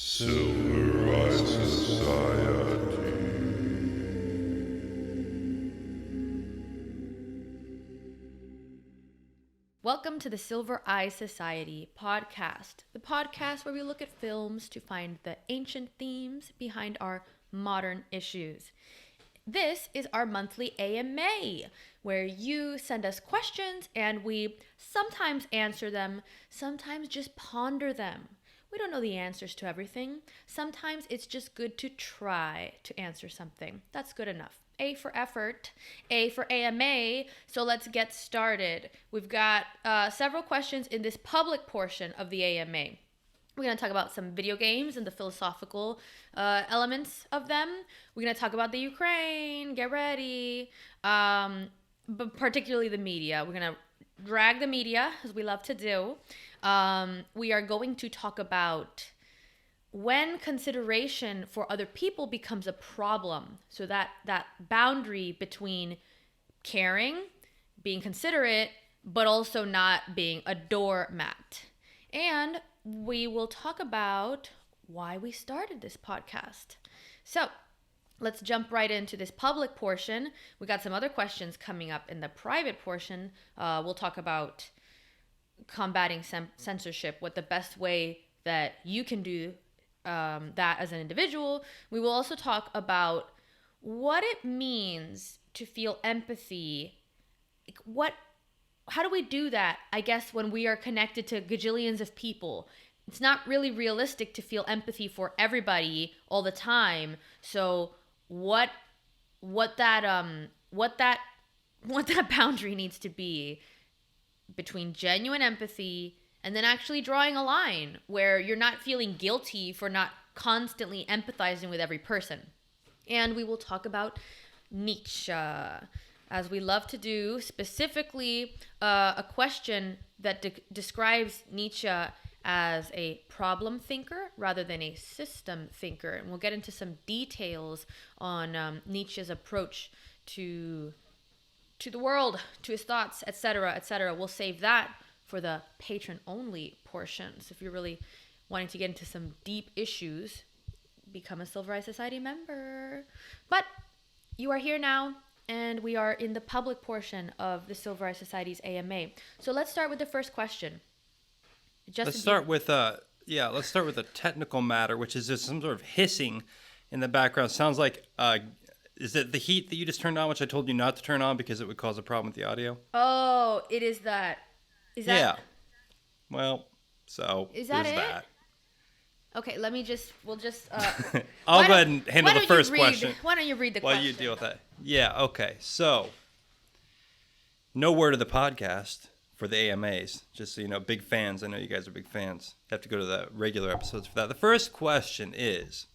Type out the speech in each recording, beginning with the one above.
Silver Society. Welcome to the Silver Eye Society podcast, the podcast where we look at films to find the ancient themes behind our modern issues. This is our monthly AMA, where you send us questions and we sometimes answer them, sometimes just ponder them. We don't know the answers to everything. Sometimes it's just good to try to answer something. That's good enough. A for effort, A for AMA. So let's get started. We've got several questions in this public portion of the AMA. We're going to talk about some video games and the philosophical elements of them. We're going to talk about the Ukraine. Get ready. But particularly the media. We're going to drag the media, as we love to do. We are going to talk about when consideration for other people becomes a problem. So that boundary between caring, being considerate, but also not being a doormat. And we will talk about why we started this podcast. So let's jump right into this public portion. We got some other questions coming up in the private portion. We'll talk about combating censorship, what the best way that you can do that as an individual. We will also talk about what it means to feel empathy. How do we do that, I guess, when we are connected to gajillions of people? It's not really realistic to feel empathy for everybody all the time. So what that boundary needs to be between genuine empathy and then actually drawing a line where you're not feeling guilty for not constantly empathizing with every person. And we will talk about Nietzsche, as we love to do, specifically a question that describes Nietzsche as a problem thinker rather than a system thinker. And we'll get into some details on Nietzsche's approach to the world, to his thoughts, etc., etc. We'll save that for the patron-only portion. So if you're really wanting to get into some deep issues, become a Silver Eye Society member. But you are here now, and we are in the public portion of the Silver Eye Society's AMA. So let's start with the first question. Let's start with a technical matter, which is just some sort of hissing in the background. Sounds like is it the heat that you just turned on, which I told you not to turn on because it would cause a problem with the audio? Oh, it is that. Is that? Yeah. Well, so is that there's it? that. Okay, we'll just. I'll go ahead and handle the first question. Why don't you read the question? While you deal with that. Yeah, okay. So, no word of the podcast for the AMAs. Just so you know, big fans. I know you guys are big fans. You have to go to the regular episodes for that. The first question is,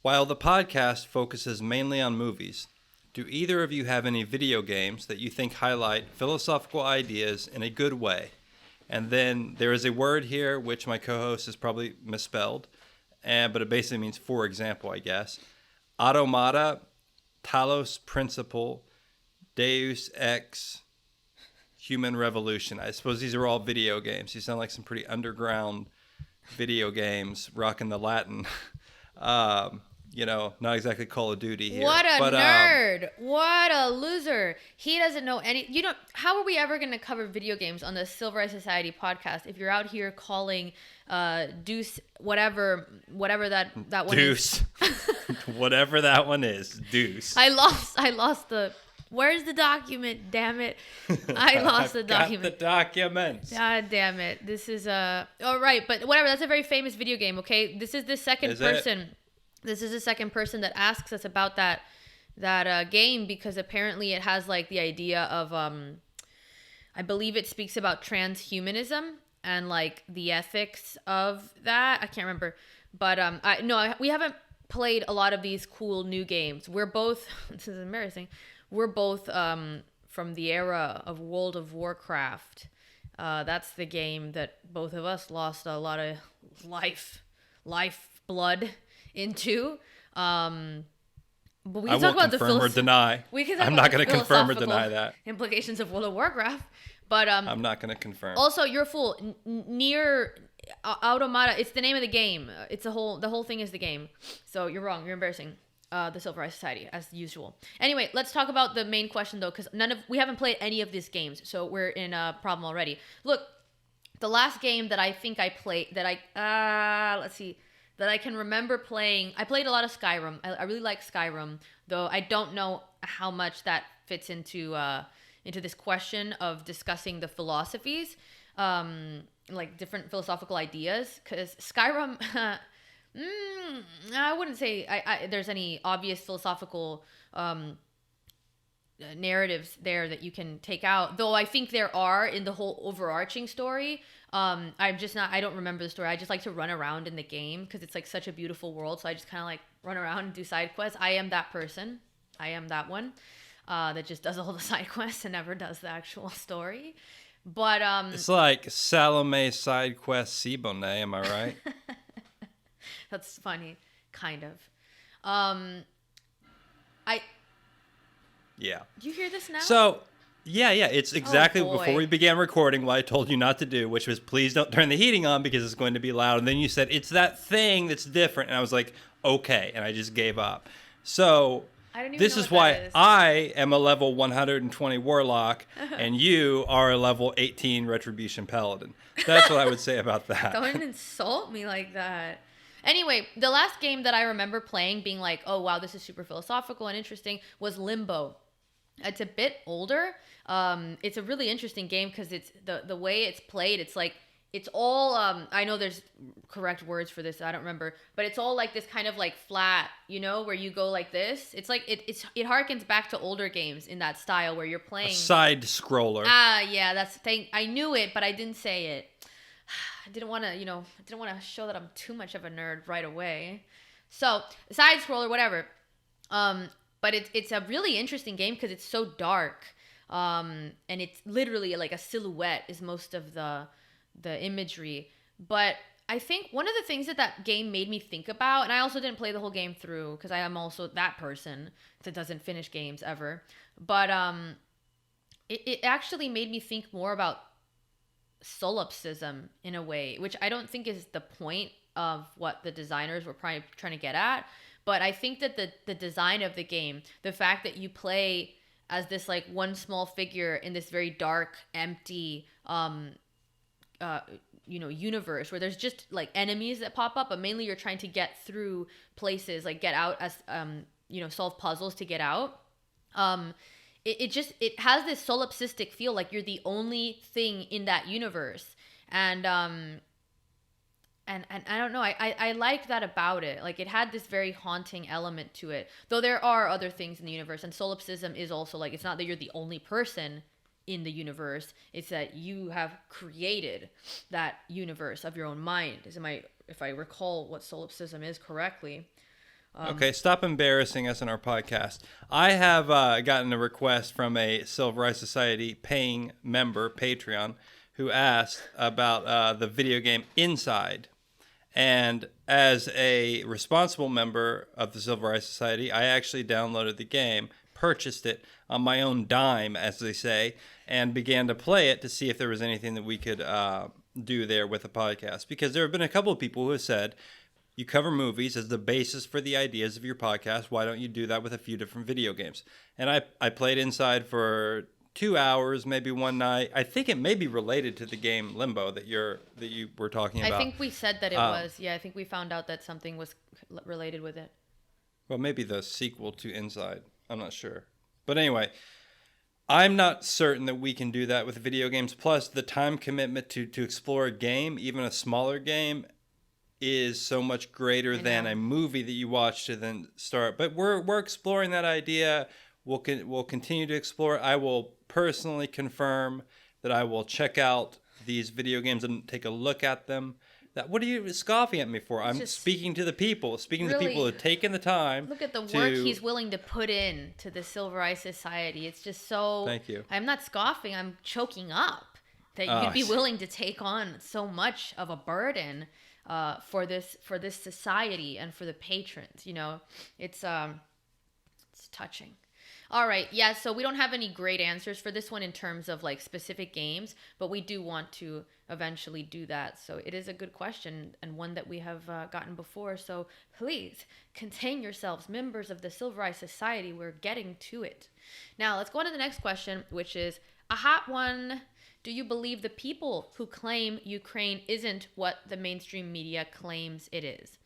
while the podcast focuses mainly on movies, do either of you have any video games that you think highlight philosophical ideas in a good way? And then there is a word here which my co-host has probably misspelled, but it basically means for example, I guess. Automata, Talos Principle, Deus Ex, Human Revolution. I suppose these are all video games. You sound like some pretty underground video games, rocking the Latin. Not exactly Call of Duty here. What a nerd. What a loser. He doesn't know any. How are we ever going to cover video games on the Silver Eye Society podcast if you're out here calling Deuce, whatever that one Deuce. Whatever that one is. Deuce. I lost the. Where's the document? Damn it. I lost the document. Got the documents. God damn it. This is oh right, but whatever. That's a very famous video game, okay? This is the second person. This is the second person that asks us about that game, because apparently it has like the idea of I believe it speaks about transhumanism and like the ethics of that. I can't remember, but we haven't played a lot of these cool new games. We're both this is embarrassing. We're both from the era of World of Warcraft. That's the game that both of us lost a lot of lifeblood into. But we can talk about confirm or deny. I'm not going to confirm or deny that. Implications of World of Warcraft. But I'm not going to confirm. Also, you're a fool. Automata. It's the name of the game. It's the whole thing is the game. So you're wrong. You're embarrassing. The Silver Eye Society, as usual. Anyway, let's talk about the main question though, because we haven't played any of these games, so we're in a problem already. Look, the last game that I think I played that I can remember playing. I played a lot of Skyrim. I really like Skyrim, though I don't know how much that fits into this question of discussing the philosophies, like different philosophical ideas. Because Skyrim, I wouldn't say there's any obvious philosophical narratives there that you can take out, though I think there are in the whole overarching story. I don't remember the story. I just like to run around in the game because it's like such a beautiful world, so I just kind of like run around and do side quests. I am that person. I am that one that just does all the side quests and never does the actual story. But it's like Salomé side quest Sibonex, am I right? That's funny, kind of. Yeah. Do you hear this now? So, yeah, it's exactly boy. before we began recording what I told you not to do, which was please don't turn the heating on because it's going to be loud. And then you said, it's that thing that's different. And I was like, okay. And I just gave up. So, I don't even this know is what why that is. I am a level 120 Warlock and you are a level 18 Retribution Paladin. That's what I would say about that. Don't insult me like that. Anyway, the last game that I remember playing being like, oh, wow, this is super philosophical and interesting was Limbo. It's a bit older. It's a really interesting game because it's the way it's played. It's like, it's all, I know there's correct words for this. I don't remember, but it's all like this kind of like flat, where you go like this. It's like, it harkens back to older games in that style where you're playing. A side scroller. Yeah, I knew it, but I didn't say it. I didn't want to show that I'm too much of a nerd right away. So, side scroller, whatever. But it's a really interesting game because it's so dark. And it's literally like a silhouette is most of the imagery. But I think one of the things that game made me think about, and I also didn't play the whole game through because I am also that person that doesn't finish games ever. But it actually made me think more about solipsism in a way, which I don't think is the point of what the designers were probably trying to get at. But I think that the design of the game, the fact that you play as this like one small figure in this very dark, empty, universe where there's just like enemies that pop up, but mainly you're trying to get through places, like get out as, solve puzzles to get out. It has this solipsistic feel, like you're the only thing in that universe. And I don't know, I like that about it. Like it had this very haunting element to it, though there are other things in the universe. And solipsism is also like, it's not that you're the only person in the universe, it's that you have created that universe of your own mind. If I recall what solipsism is correctly. Okay, stop embarrassing us in our podcast. I have gotten a request from a Silver Eye Society paying member, Patreon, who asked about the video game Inside. And as a responsible member of the Silver Eye Society, I actually downloaded the game, purchased it on my own dime, as they say, and began to play it to see if there was anything that we could do there with the podcast. Because there have been a couple of people who have said, you cover movies as the basis for the ideas of your podcast. Why don't you do that with a few different video games? And I played Inside for 2 hours, maybe one night. I think it may be related to the game Limbo that you were talking about. I think we said that it was. Yeah, I think we found out that something was related with it. Well, maybe the sequel to Inside. I'm not sure. But anyway, I'm not certain that we can do that with video games. Plus, the time commitment to explore a game, even a smaller game, is so much greater than a movie that you watch to then start. But we're exploring that idea. We'll continue to explore it. I will personally confirm that I will check out these video games and take a look at them. What are you scoffing at me for? I'm speaking to the people. Speaking to the people who have taken the time. Look at the work he's willing to put in to the Silver Eye Society. It's just so... Thank you. I'm not scoffing. I'm choking up that you'd be willing to take on so much of a burden for this society and for the patrons. It's touching. All right. Yeah. So we don't have any great answers for this one in terms of like specific games, but we do want to eventually do that. So it is a good question and one that we have gotten before. So please contain yourselves, members of the Silver Eye Society. We're getting to it. Now let's go on to the next question, which is a hot one. Do you believe the people who claim Ukraine isn't what the mainstream media claims it is?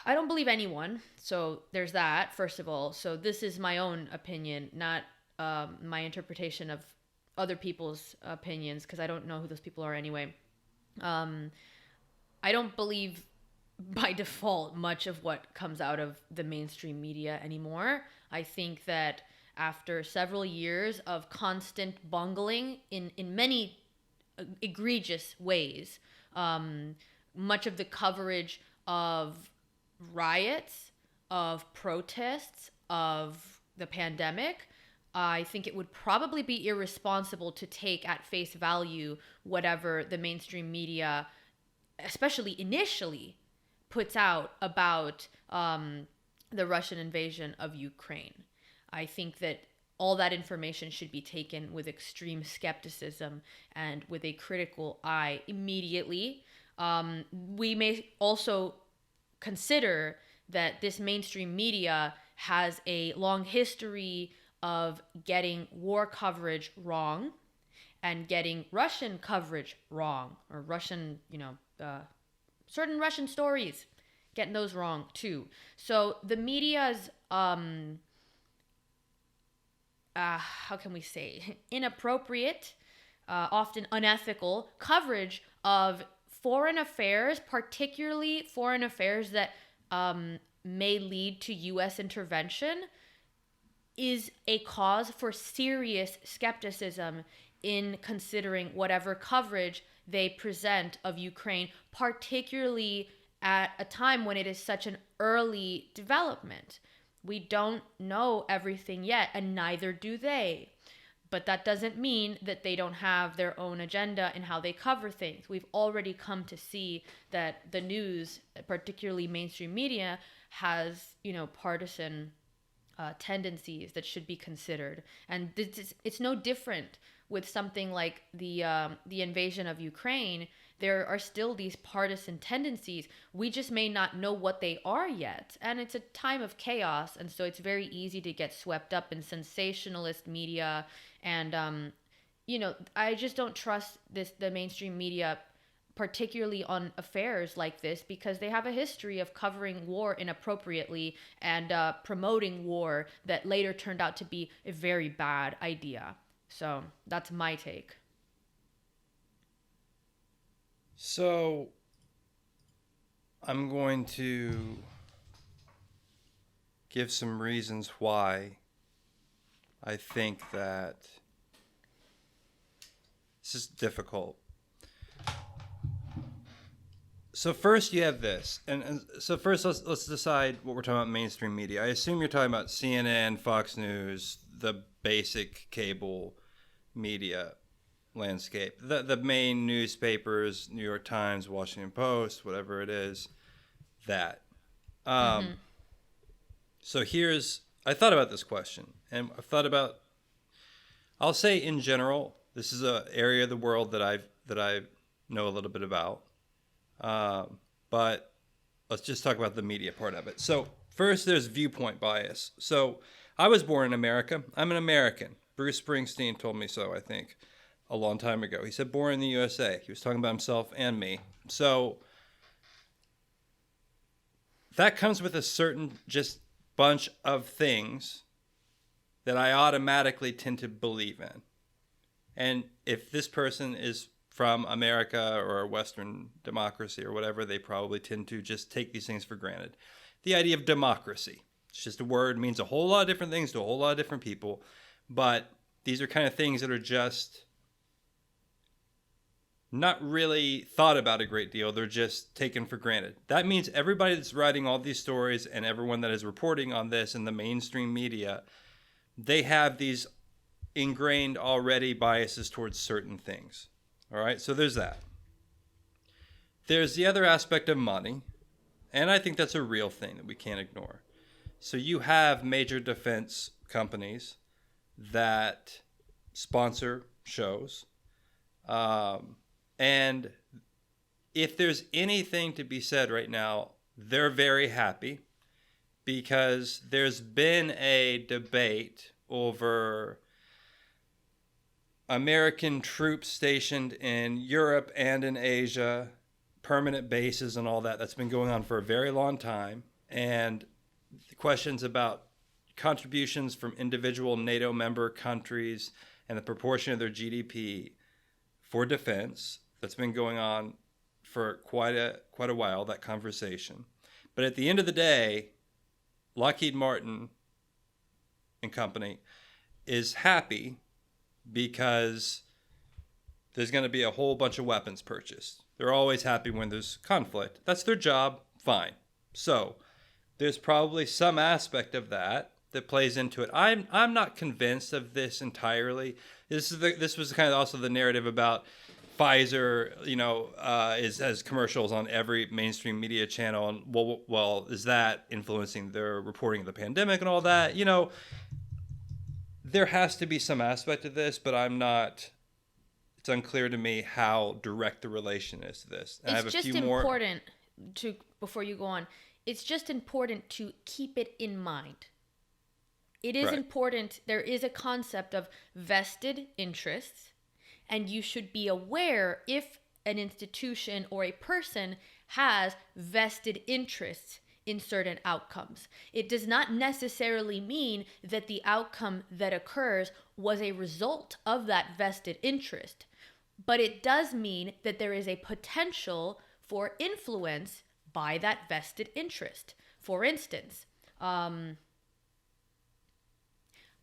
I don't believe anyone. So there's that, first of all. So this is my own opinion, not my interpretation of other people's opinions, because I don't know who those people are anyway. I don't believe by default much of what comes out of the mainstream media anymore. I think that after several years of constant bungling in many egregious ways, much of the coverage of riots, of protests, of the pandemic, I think it would probably be irresponsible to take at face value whatever the mainstream media, especially initially, puts out about the Russian invasion of Ukraine. I think that all that information should be taken with extreme skepticism and with a critical eye immediately. We may also consider that this mainstream media has a long history of getting war coverage wrong and getting Russian coverage wrong, or Russian, certain Russian stories, getting those wrong too. So the media's, how can we say, inappropriate, often unethical coverage of foreign affairs, particularly foreign affairs that may lead to U.S. intervention, is a cause for serious skepticism in considering whatever coverage they present of Ukraine, particularly at a time when it is such an early development. We don't know everything yet, and neither do they. But that doesn't mean that they don't have their own agenda in how they cover things. We've already come to see that the news, particularly mainstream media, has, partisan tendencies that should be considered. And it's no different with something like the invasion of Ukraine. There are still these partisan tendencies. We just may not know what they are yet. And it's a time of chaos. And so it's very easy to get swept up in sensationalist media. And, I just don't trust the mainstream media, particularly on affairs like this, because they have a history of covering war inappropriately and promoting war that later turned out to be a very bad idea. So that's my take. So I'm going to give some reasons why I think that this is difficult. So first you have this, and so first let's decide what we're talking about mainstream media. I assume you're talking about CNN, Fox News, the basic cable media landscape, the main newspapers, New York Times, Washington Post, whatever it is, that. So I thought about this question, and I've thought about, I'll say in general, this is an area of the world that I know a little bit about. But let's just talk about the media part of it. So first, there's viewpoint bias. So I was born in America. I'm an American. Bruce Springsteen told me so, I think, a long time ago. He said, born in the USA. He was talking about himself and me. So that comes with a certain just bunch of things that I automatically tend to believe in. And if this person is from America or a Western democracy or whatever, they probably tend to just take these things for granted. The idea of democracy, it's just a word, means a whole lot of different things to a whole lot of different people. But these are kind of things that are just not really thought about a great deal. They're just taken for granted. That means everybody that's writing all these stories and everyone that is reporting on this in the mainstream media, they have these ingrained already biases towards certain things. All right, so there's that. There's the other aspect of money, and I think that's a real thing that we can't ignore. So you have major defense companies that sponsor shows. And if there's anything to be said right now, they're very happy because there's been a debate over American troops stationed in Europe and in Asia, permanent bases and all that. That's been going on for a very long time. And the questions about contributions from individual NATO member countries and the proportion of their GDP for defense, that's been going on for quite a while, that conversation. But at the end of the day, Lockheed Martin and company is happy because there's going to be a whole bunch of weapons purchased. They're always happy when there's conflict. That's their job. Fine. So there's probably some aspect of that plays into it. I'm not convinced of this entirely. This was kind of also the narrative about Pfizer, has commercials on every mainstream media channel, and well, is that influencing their reporting of the pandemic and all that? There has to be some aspect of this, but it's unclear to me how direct the relation is to this. And it's just important to, before you go on, it's just important to keep it in mind. It is important. There is a concept of vested interests, and you should be aware if an institution or a person has vested interests in certain outcomes. It does not necessarily mean that the outcome that occurs was a result of that vested interest, but it does mean that there is a potential for influence by that vested interest. For instance,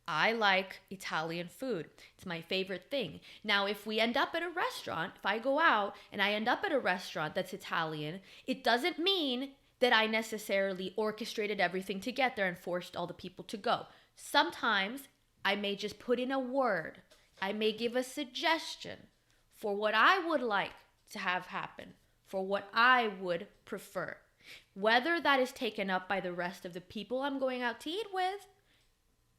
I like Italian food. It's my favorite thing. Now, if we end up at a restaurant, if I go out and I end up at a restaurant that's Italian, it doesn't mean that I necessarily orchestrated everything to get there and forced all the people to go. Sometimes I may just put in a word. I may give a suggestion for what I would like to have happen, for what I would prefer. Whether that is taken up by the rest of the people I'm going out to eat with,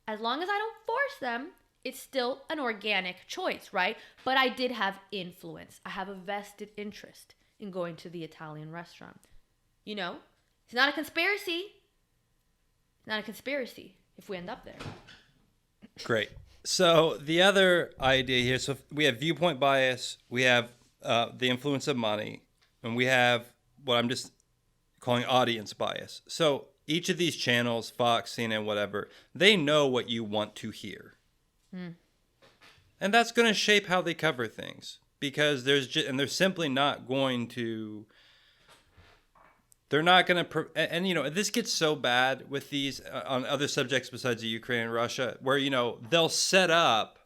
as long as I don't force them, it's still an organic choice, right? But I did have influence. I have a vested interest in going to the Italian restaurant. It's not a conspiracy. It's not a conspiracy if we end up there. Great. So the other idea here, so we have viewpoint bias, we have the influence of money, and we have what I'm just calling audience bias. So each of these channels, Fox, CNN, whatever, they know what you want to hear. And that's going to shape how they cover things because they're simply not going to, they're not going to, and this gets so bad with these on other subjects besides the Ukraine and Russia, where, they'll set up,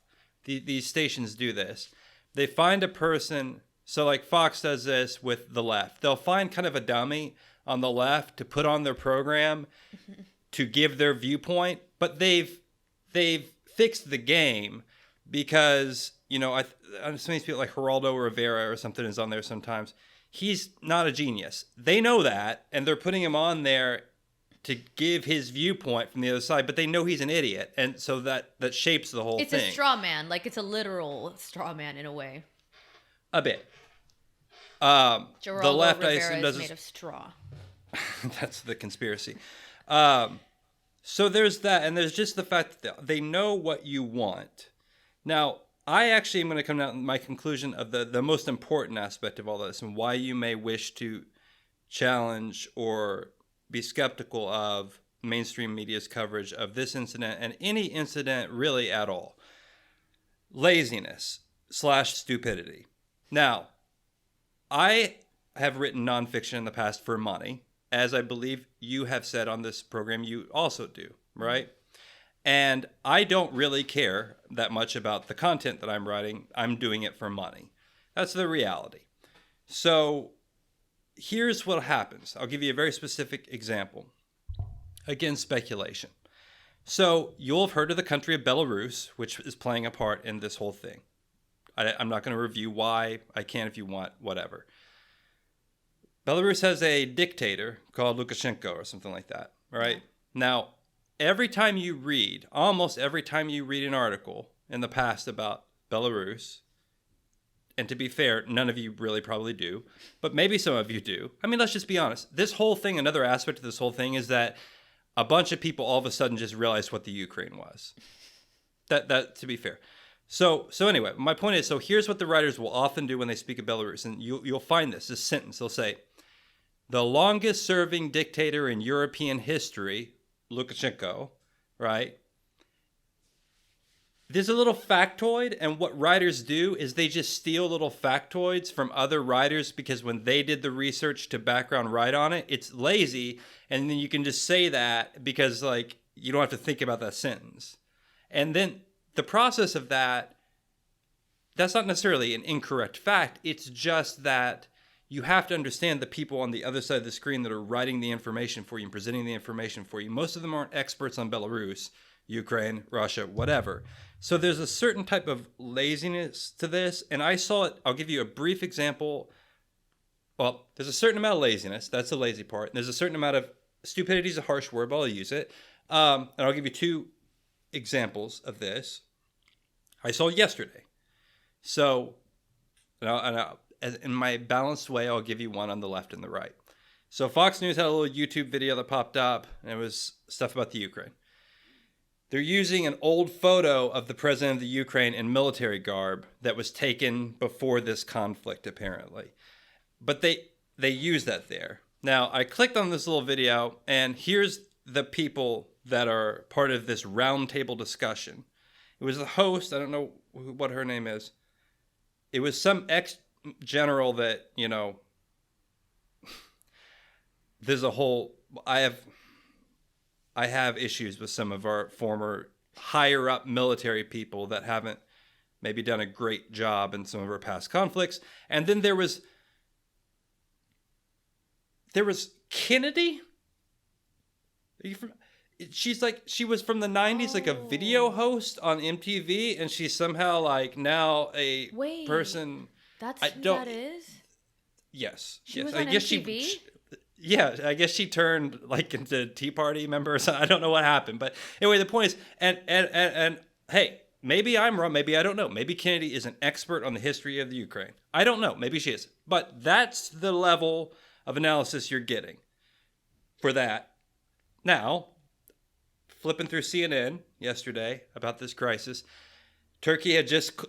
these stations do this. They find a person, so like Fox does this with the left. They'll find kind of a dummy on the left to put on their program to give their viewpoint, but they've fixed the game because, some of these people like Geraldo Rivera or something is on there sometimes. He's not a genius. They know that, and they're putting him on there to give his viewpoint from the other side, but they know he's an idiot, and so that shapes the whole thing. It's a straw man, like it's a literal straw man in a way. A bit. Geraldo the left, Rivera I assume, is made of straw. That's the conspiracy. So there's that, and there's just the fact that they know what you want. Now, I actually am going to come down to my conclusion of the most important aspect of all this and why you may wish to challenge or be skeptical of mainstream media's coverage of this incident and any incident really at all. Laziness / stupidity. Now, I have written nonfiction in the past for money, as I believe you have said on this program you also do, right? And I don't really care that much about the content that I'm writing. I'm doing it for money. That's the reality. So here's what happens. I'll give you a very specific example. Again, speculation. So you'll have heard of the country of Belarus, which is playing a part in this whole thing. I'm not going to review why. I can if you want, whatever. Belarus has a dictator called Lukashenko or something like that, right? Now, almost every time you read an article in the past about Belarus, and to be fair, none of you really probably do, but maybe some of you do. I mean, let's just be honest. This whole thing, another aspect of this whole thing is that a bunch of people all of a sudden just realized what the Ukraine was. That to be fair. So anyway, my point is, so here's what the writers will often do when they speak of Belarus, and you'll find this sentence. They'll say, the longest serving dictator in European history, Lukashenko, right? There's a little factoid, and what writers do is they just steal little factoids from other writers because when they did the research to background write on it, it's lazy, and then you can just say that because like you don't have to think about that sentence. And then the process of that's not necessarily an incorrect fact. It's just that you have to understand the people on the other side of the screen that are writing the information for you and presenting the information for you. Most of them aren't experts on Belarus, Ukraine, Russia, whatever. So there's a certain type of laziness to this. And I saw it. I'll give you a brief example. Well, there's a certain amount of laziness. That's the lazy part. And there's a certain amount of stupidity is a harsh word, but I'll use it. And I'll give you two examples of this. I saw yesterday. So, in my balanced way, I'll give you one on the left and the right. So Fox News had a little YouTube video that popped up, and it was stuff about the Ukraine. They're using an old photo of the president of the Ukraine in military garb that was taken before this conflict, apparently. But they use that there. Now, I clicked on this little video, and here's the people that are part of this roundtable discussion. It was the host. I don't know what her name is. It was some ex-general that, you know, there's a whole... I have issues with some of our former higher up military people that haven't maybe done a great job in some of our past conflicts. And then there was Kennedy. She was from the 90s, like a video host on MTV, and she's somehow like now a person. That's who that is? Yes. She yes. was on I guess MTV? Yeah, I guess she turned like into Tea Party members. I don't know what happened, but anyway, the point is, and hey, maybe I'm wrong. Maybe I don't know. Maybe Kennedy is an expert on the history of the Ukraine. I don't know. Maybe she is, but that's the level of analysis you're getting for that. Now, flipping through CNN yesterday about this crisis, Turkey had just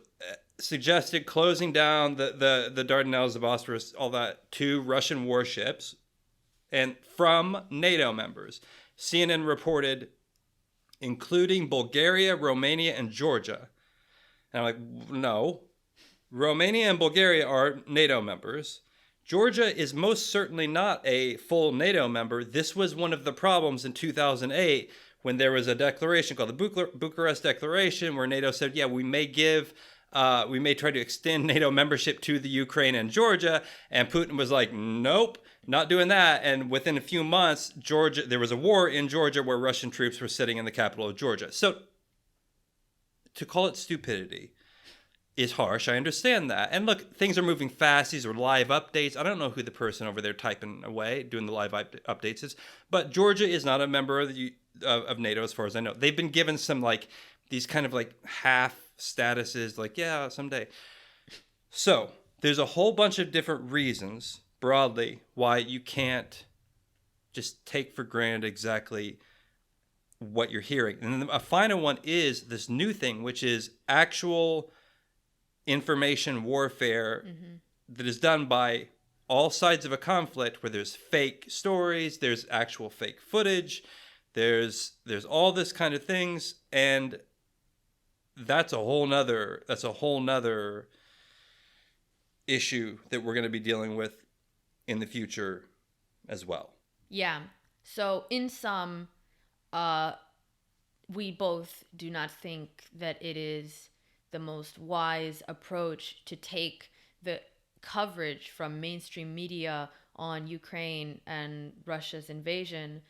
suggested closing down the Dardanelles, the Bosphorus, all that to Russian warships. And from NATO members, CNN reported, including Bulgaria, Romania, and Georgia. And I'm like, no. Romania and Bulgaria are NATO members. Georgia is most certainly not a full NATO member. This was one of the problems in 2008 when there was a declaration called the Bucharest Declaration where NATO said, yeah, we may try to extend NATO membership to the Ukraine and Georgia. And Putin was like, nope. Not doing that, and within a few months, there was a war in Georgia where Russian troops were sitting in the capital of Georgia. So, to call it stupidity is harsh. I understand that. And look, things are moving fast. These are live updates. I don't know who the person over there typing away, doing the live updates is, but Georgia is not a member of NATO as far as I know. They've been given some, like, these kind of, like, half statuses, like, yeah, someday. So, there's a whole bunch of different reasons broadly why you can't just take for granted exactly what you're hearing. And then a final one is this new thing, which is actual information warfare that is done by all sides of a conflict where there's fake stories, there's actual fake footage, there's all this kind of things, and that's a whole nother issue that we're going to be dealing with in the future as well. Yeah. So in sum, we both do not think that it is the most wise approach to take the coverage from mainstream media on Ukraine and Russia's invasion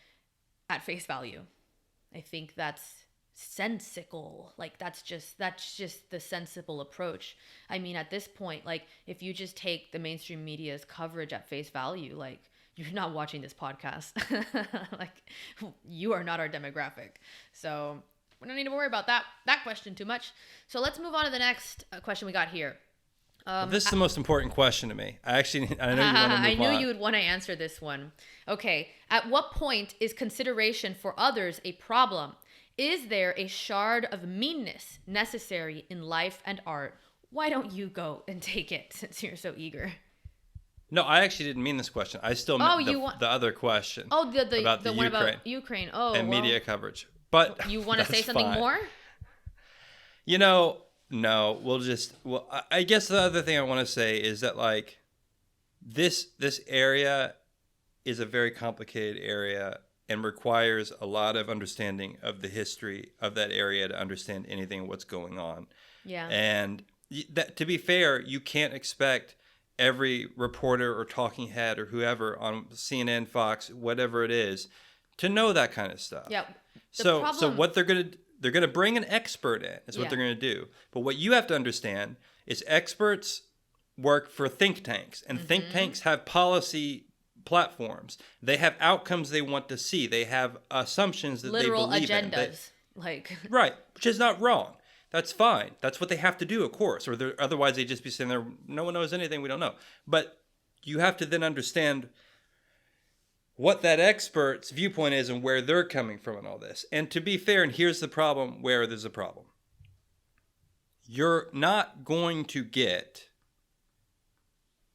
at face value. I think that's sensical. Like that's just the sensible approach. I mean, at this point, like if you just take the mainstream media's coverage at face value, like you're not watching this podcast. Like, you are not our demographic. So we don't need to worry about that question too much. So let's move on to the next question we got here. This is the most important question to me. I know you want to move on. I knew you would want to answer this one. Okay. At what point is consideration for others a problem? Is there a shard of meanness necessary in life and art? Why don't you go and take it since you're so eager? No, I actually didn't mean this question. I still meant the other question. Oh, the one Ukraine about Ukraine. Oh, and media coverage. But you want to say something more? You know, no. I guess the other thing I want to say is that like this area is a very complicated area and requires a lot of understanding of the history of that area to understand anything of what's going on. Yeah. And that, to be fair, you can't expect every reporter or talking head or whoever on CNN, Fox, whatever it is, to know that kind of stuff. Yeah. So what they're gonna bring an expert in is what they're gonna do. But what you have to understand is experts work for think tanks, and think tanks have policy platforms. They have outcomes they want to see. They have assumptions that literal they believe agendas. in. Right, which is not wrong. That's fine. That's what they have to do, of course. Or otherwise they'd just be sitting there, no one knows anything, we don't know. But you have to then understand what that expert's viewpoint is and where they're coming from and all this. And to be fair, and here's the problem where there's a problem. You're not going to get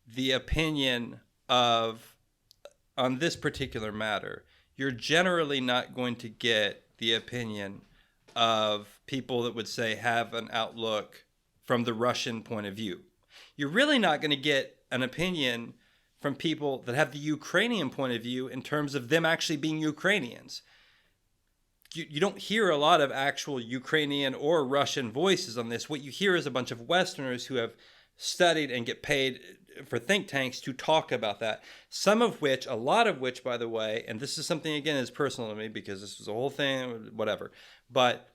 the opinion on this particular matter. You're generally not going to get the opinion of people that would say have an outlook from the Russian point of view. You're really not going to get an opinion from people that have the Ukrainian point of view in terms of them actually being Ukrainians. You don't hear a lot of actual Ukrainian or Russian voices on this. What you hear is a bunch of Westerners who have studied and get paid for think tanks to talk about that. A lot of which, by the way, and this is something, again, is personal to me because this was a whole thing, whatever, but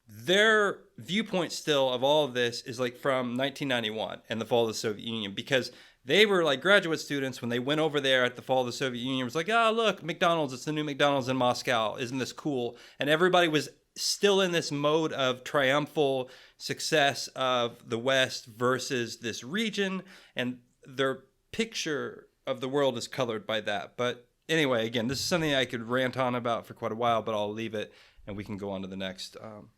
their viewpoint still of all of this is like from 1991 and the fall of the Soviet Union, because they were like graduate students when they went over there at the fall of the Soviet Union. It was like, oh, look, McDonald's, it's the new McDonald's in Moscow. Isn't this cool? And everybody was still in this mode of triumphal success of the West versus this region. And their picture of the world is colored by that. But anyway, again, this is something I could rant on about for quite a while, but I'll leave it and we can go on to the next question.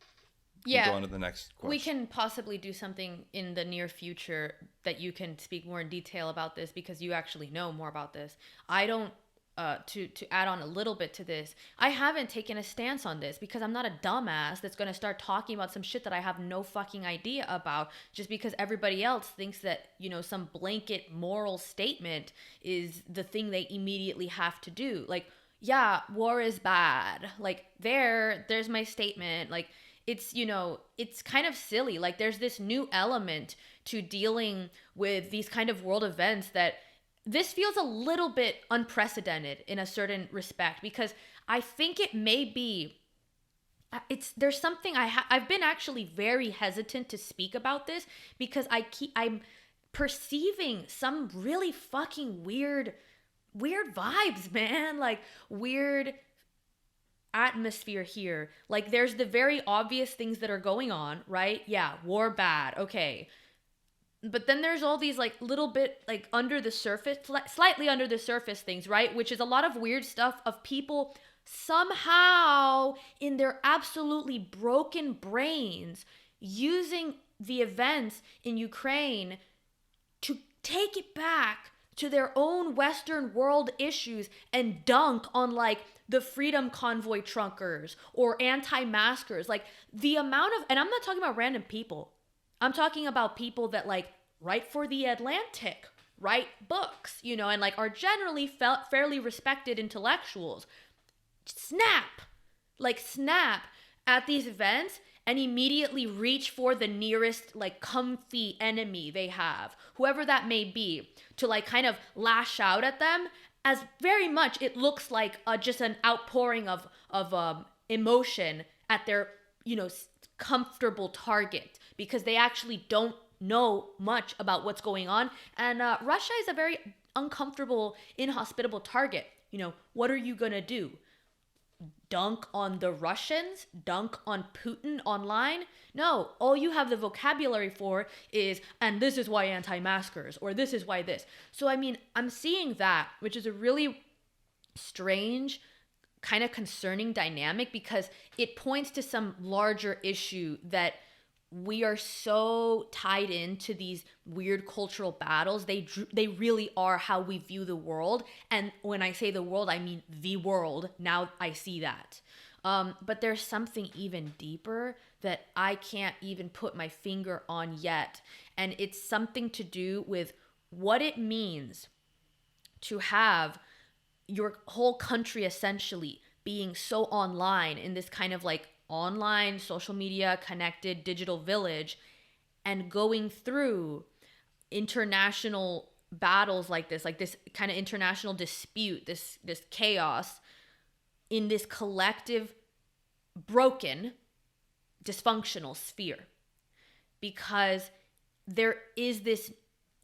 We can possibly do something in the near future that you can speak more in detail about this because you actually know more about this. I don't, to add on a little bit to this, I haven't taken a stance on this because I'm not a dumbass that's going to start talking about some shit that I have no fucking idea about just because everybody else thinks that, some blanket moral statement is the thing they immediately have to do. Like, yeah, war is bad. Like, there's my statement. Like, it's, it's kind of silly. Like, there's this new element to dealing with these kind of world events that this feels a little bit unprecedented in a certain respect, because I think it may be, there's something I've been actually very hesitant to speak about this because I'm perceiving some really fucking weird vibes, man. Like, weird atmosphere here. Like, there's the very obvious things that are going on, right? Yeah, war bad. Okay. But then there's all these like little bit like under the surface, slightly under the surface things, right? Which is a lot of weird stuff of people somehow in their absolutely broken brains using the events in Ukraine to take it back to their own Western world issues and dunk on like the Freedom Convoy trunkers or anti-maskers. Like, the amount of, and I'm not talking about random people. I'm talking about people that like write for The Atlantic, write books, and like are generally fairly respected intellectuals. Snap at these events and immediately reach for the nearest like comfy enemy they have, whoever that may be, to like kind of lash out at them, as very much it looks like just an outpouring of emotion at their comfortable target, because they actually don't know much about what's going on. And Russia is a very uncomfortable, inhospitable target. You know, what are you going to do? Dunk on the Russians? Dunk on Putin online? No, all you have the vocabulary for is, and this is why anti-maskers, or this is why this. So, I mean, I'm seeing that, which is a really strange, kind of concerning dynamic, because it points to some larger issue that we are so tied into these weird cultural battles. They really are how we view the world. And when I say the world, I mean the world. Now I see that. But there's something even deeper that I can't even put my finger on yet. And it's something to do with what it means to have your whole country essentially being so online in this kind of like online, social media, connected digital village, and going through international battles like this kind of international dispute, this chaos in this collective, broken, dysfunctional sphere. Because there is this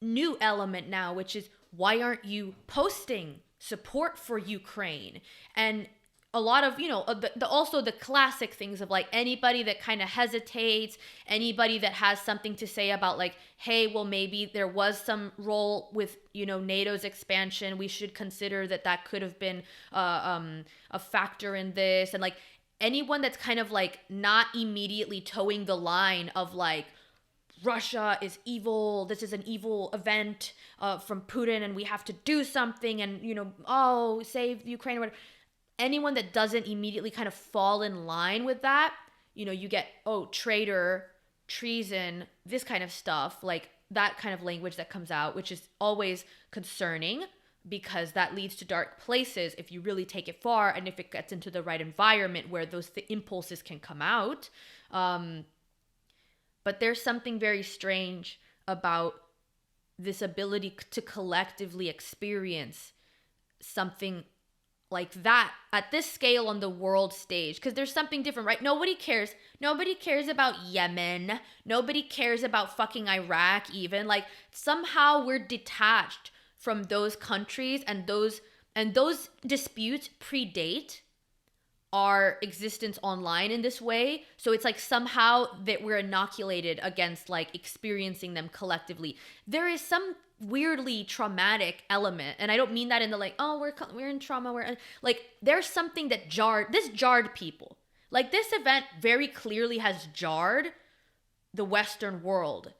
new element now, which is, why aren't you posting support for Ukraine? And a lot of, you know, also the classic things of like anybody that kind of hesitates, anybody that has something to say about like, hey, well, maybe there was some role with, you know, NATO's expansion. We should consider that could have been a factor in this. And like anyone that's kind of like not immediately towing the line of like, Russia is evil, this is an evil event from Putin and we have to do something, and, you know, oh, save Ukraine or whatever. Anyone that doesn't immediately kind of fall in line with that, you know, you get, oh, traitor, treason, this kind of stuff, like that kind of language that comes out, which is always concerning because that leads to dark places if you really take it far and if it gets into the right environment where those impulses can come out. But there's something very strange about this ability to collectively experience something like that at this scale on the world stage, because there's something different, right? Nobody cares about Yemen, nobody cares about fucking Iraq even. Like somehow we're detached from those countries, and those disputes predate our existence online in this way. So it's like somehow that we're inoculated against like experiencing them collectively. There is some weirdly traumatic element, and I don't mean that in the like, oh, we're in trauma, we're like, there's something that jarred people. Like this event very clearly has jarred the Western world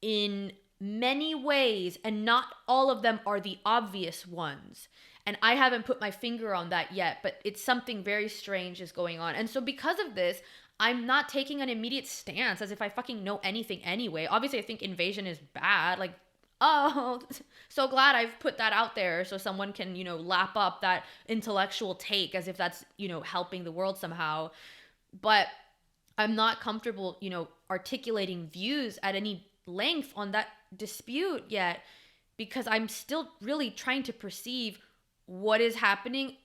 in many ways, and not all of them are the obvious ones. And I haven't put my finger on that yet, but it's something very strange is going on. And so because of this, I'm not taking an immediate stance as if I fucking know anything anyway. Obviously, I think invasion is bad. Like, oh, so glad I've put that out there so someone can, you know, lap up that intellectual take as if that's, you know, helping the world somehow. But I'm not comfortable, you know, articulating views at any length on that dispute yet, because I'm still really trying to perceive what is happening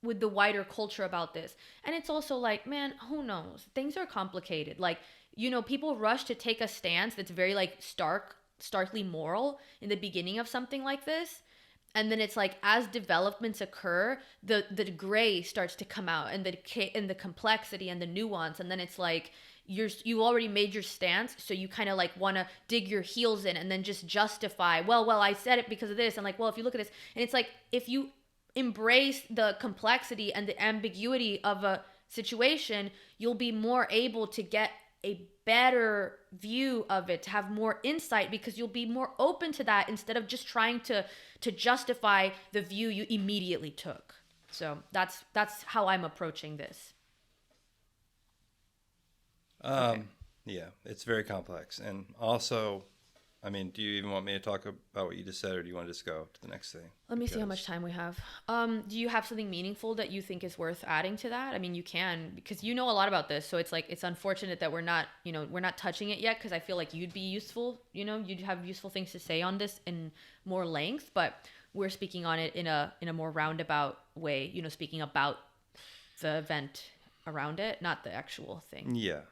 with the wider culture about this. And it's also like, man, who knows? Things are complicated. Like, you know, people rush to take a stance that's very like starkly moral in the beginning of something like this. And then it's like, as developments occur, the gray starts to come out, and the complexity and the nuance. And then it's like, you already made your stance, so you kind of like want to dig your heels in and then just justify, well, I said it because of this. And like, well, if you look at this, and it's like, if you embrace the complexity and the ambiguity of a situation, you'll be more able to get a better view of it, to have more insight, because you'll be more open to that instead of just trying to justify the view you immediately took. So that's how I'm approaching this. Okay. Yeah, it's very complex. And also, I mean, do you even want me to talk about what you just said, or do you want to just go to the next thing? Let me see how much time we have. Do you have something meaningful that you think is worth adding to that? I mean, you can, because you know a lot about this. So it's like, it's unfortunate that we're not touching it yet, because I feel like you'd be useful, you know, you'd have useful things to say on this in more length, but we're speaking on it in a more roundabout way, you know, speaking about the event around it, not the actual thing. Yeah.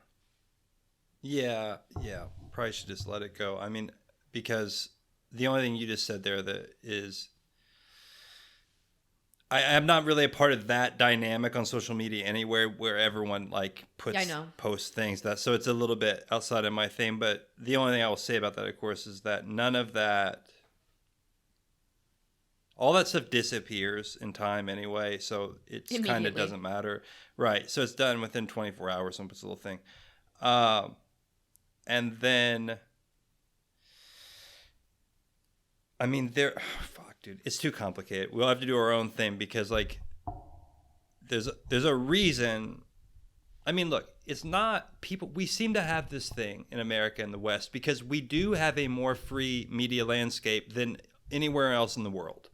Probably should just let it go. I mean, because the only thing you just said there that is I'm not really a part of that dynamic on social media anywhere where everyone like posts things so it's a little bit outside of my thing. But the only thing I will say about that, of course, is that none of that, all that stuff disappears in time anyway. So it kind of doesn't matter. Right. So it's done within 24 hours. Someone puts a little thing. And then, I mean, fuck, dude, it's too complicated. We'll have to do our own thing because, like, there's a reason. I mean, look, it's not people. We seem to have this thing in America and the West because we do have a more free media landscape than anywhere else in the world.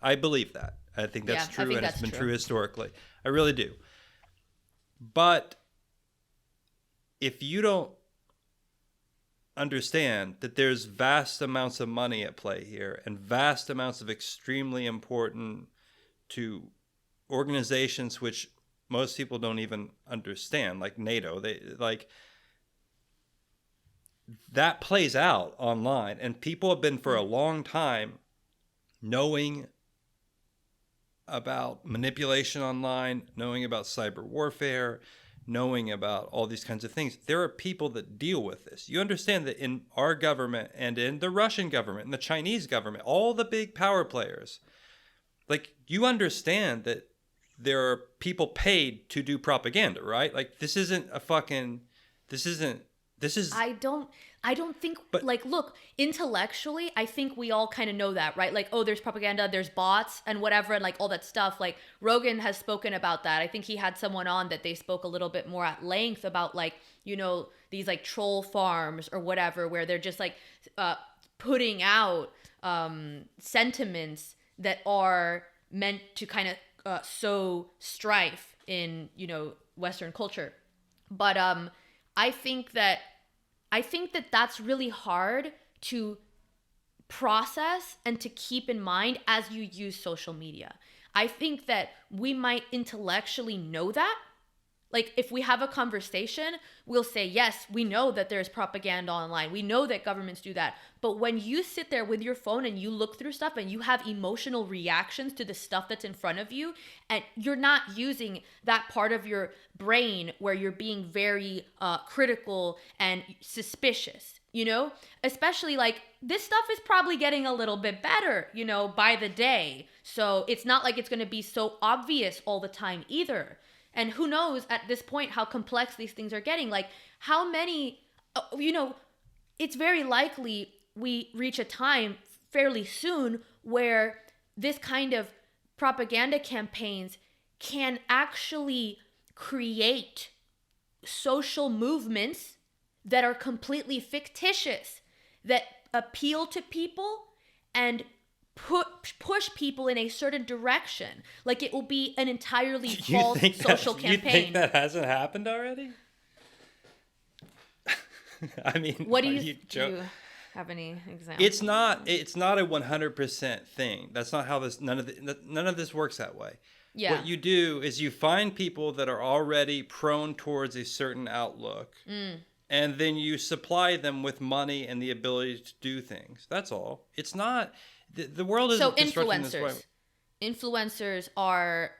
I believe that. I think that's true, and it's been true historically. I really do. But if you don't understand that there's vast amounts of money at play here and vast amounts of extremely important to organizations which most people don't even understand, like NATO, that plays out online, and people have been for a long time knowing about manipulation online, knowing about cyber warfare, knowing about all these kinds of things. There are people that deal with this. You understand that in our government and in the Russian government and the Chinese government, all the big power players, like, you understand that there are people paid to do propaganda, right? Like, this is I don't think, like, look, intellectually, I think we all kind of know that, right? Like, oh, there's propaganda, there's bots and whatever, and like all that stuff. Like, Rogan has spoken about that. I think he had someone on that they spoke a little bit more at length about, like, you know, these like troll farms or whatever, where they're just like putting out sentiments that are meant to kind of sow strife in, you know, Western culture. But I think that that's really hard to process and to keep in mind as you use social media. I think that we might intellectually know that. Like, if we have a conversation, we'll say, yes, we know that there's propaganda online. We know that governments do that. But when you sit there with your phone and you look through stuff and you have emotional reactions to the stuff that's in front of you, and you're not using that part of your brain where you're being very critical and suspicious, you know? Especially, like, this stuff is probably getting a little bit better, you know, by the day. So it's not like it's going to be so obvious all the time either. And who knows at this point how complex these things are getting. Like, how many, you know, it's very likely we reach a time fairly soon where this kind of propaganda campaigns can actually create social movements that are completely fictitious, that appeal to people and push people in a certain direction. Like, it will be an entirely false social campaign. You think that hasn't happened already? I mean, what do you have any examples? It's not a 100% thing. That's not how none of this works that way. Yeah. What you do is you find people that are already prone towards a certain outlook. And then you supply them with money and the ability to do things. That's all. It's not. The world isn't constructed this way. Influencers are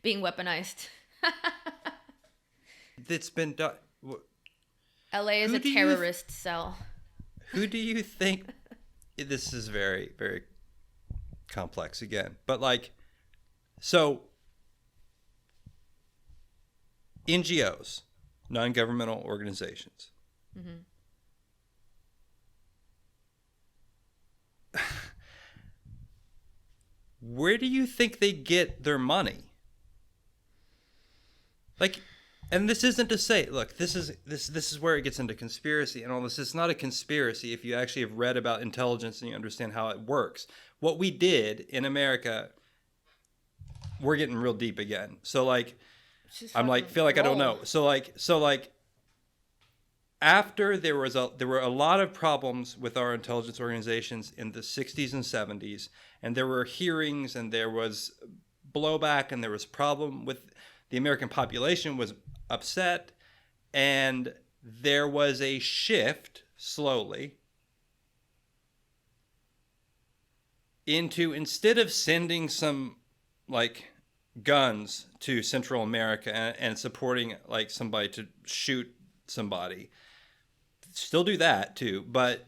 being weaponized. It's been done. LA is a terrorist cell. Who do you think? This is very, very complex again. But, like, so NGOs, non-governmental organizations. Mm-hmm. Where do you think they get their money? Like, and this isn't to say, look, this is where it gets into conspiracy and all this. It's not a conspiracy if you actually have read about intelligence and you understand how it works. What we did in America, we're getting real deep again. So, like, I'm like, feel like I don't know. So like after there were a lot of problems with our intelligence organizations in the 60s and 70s, and there were hearings and there was blowback and there was problem with the American population was upset, and there was a shift slowly into, instead of sending some like guns to Central America and supporting like somebody to shoot somebody, still do that too, but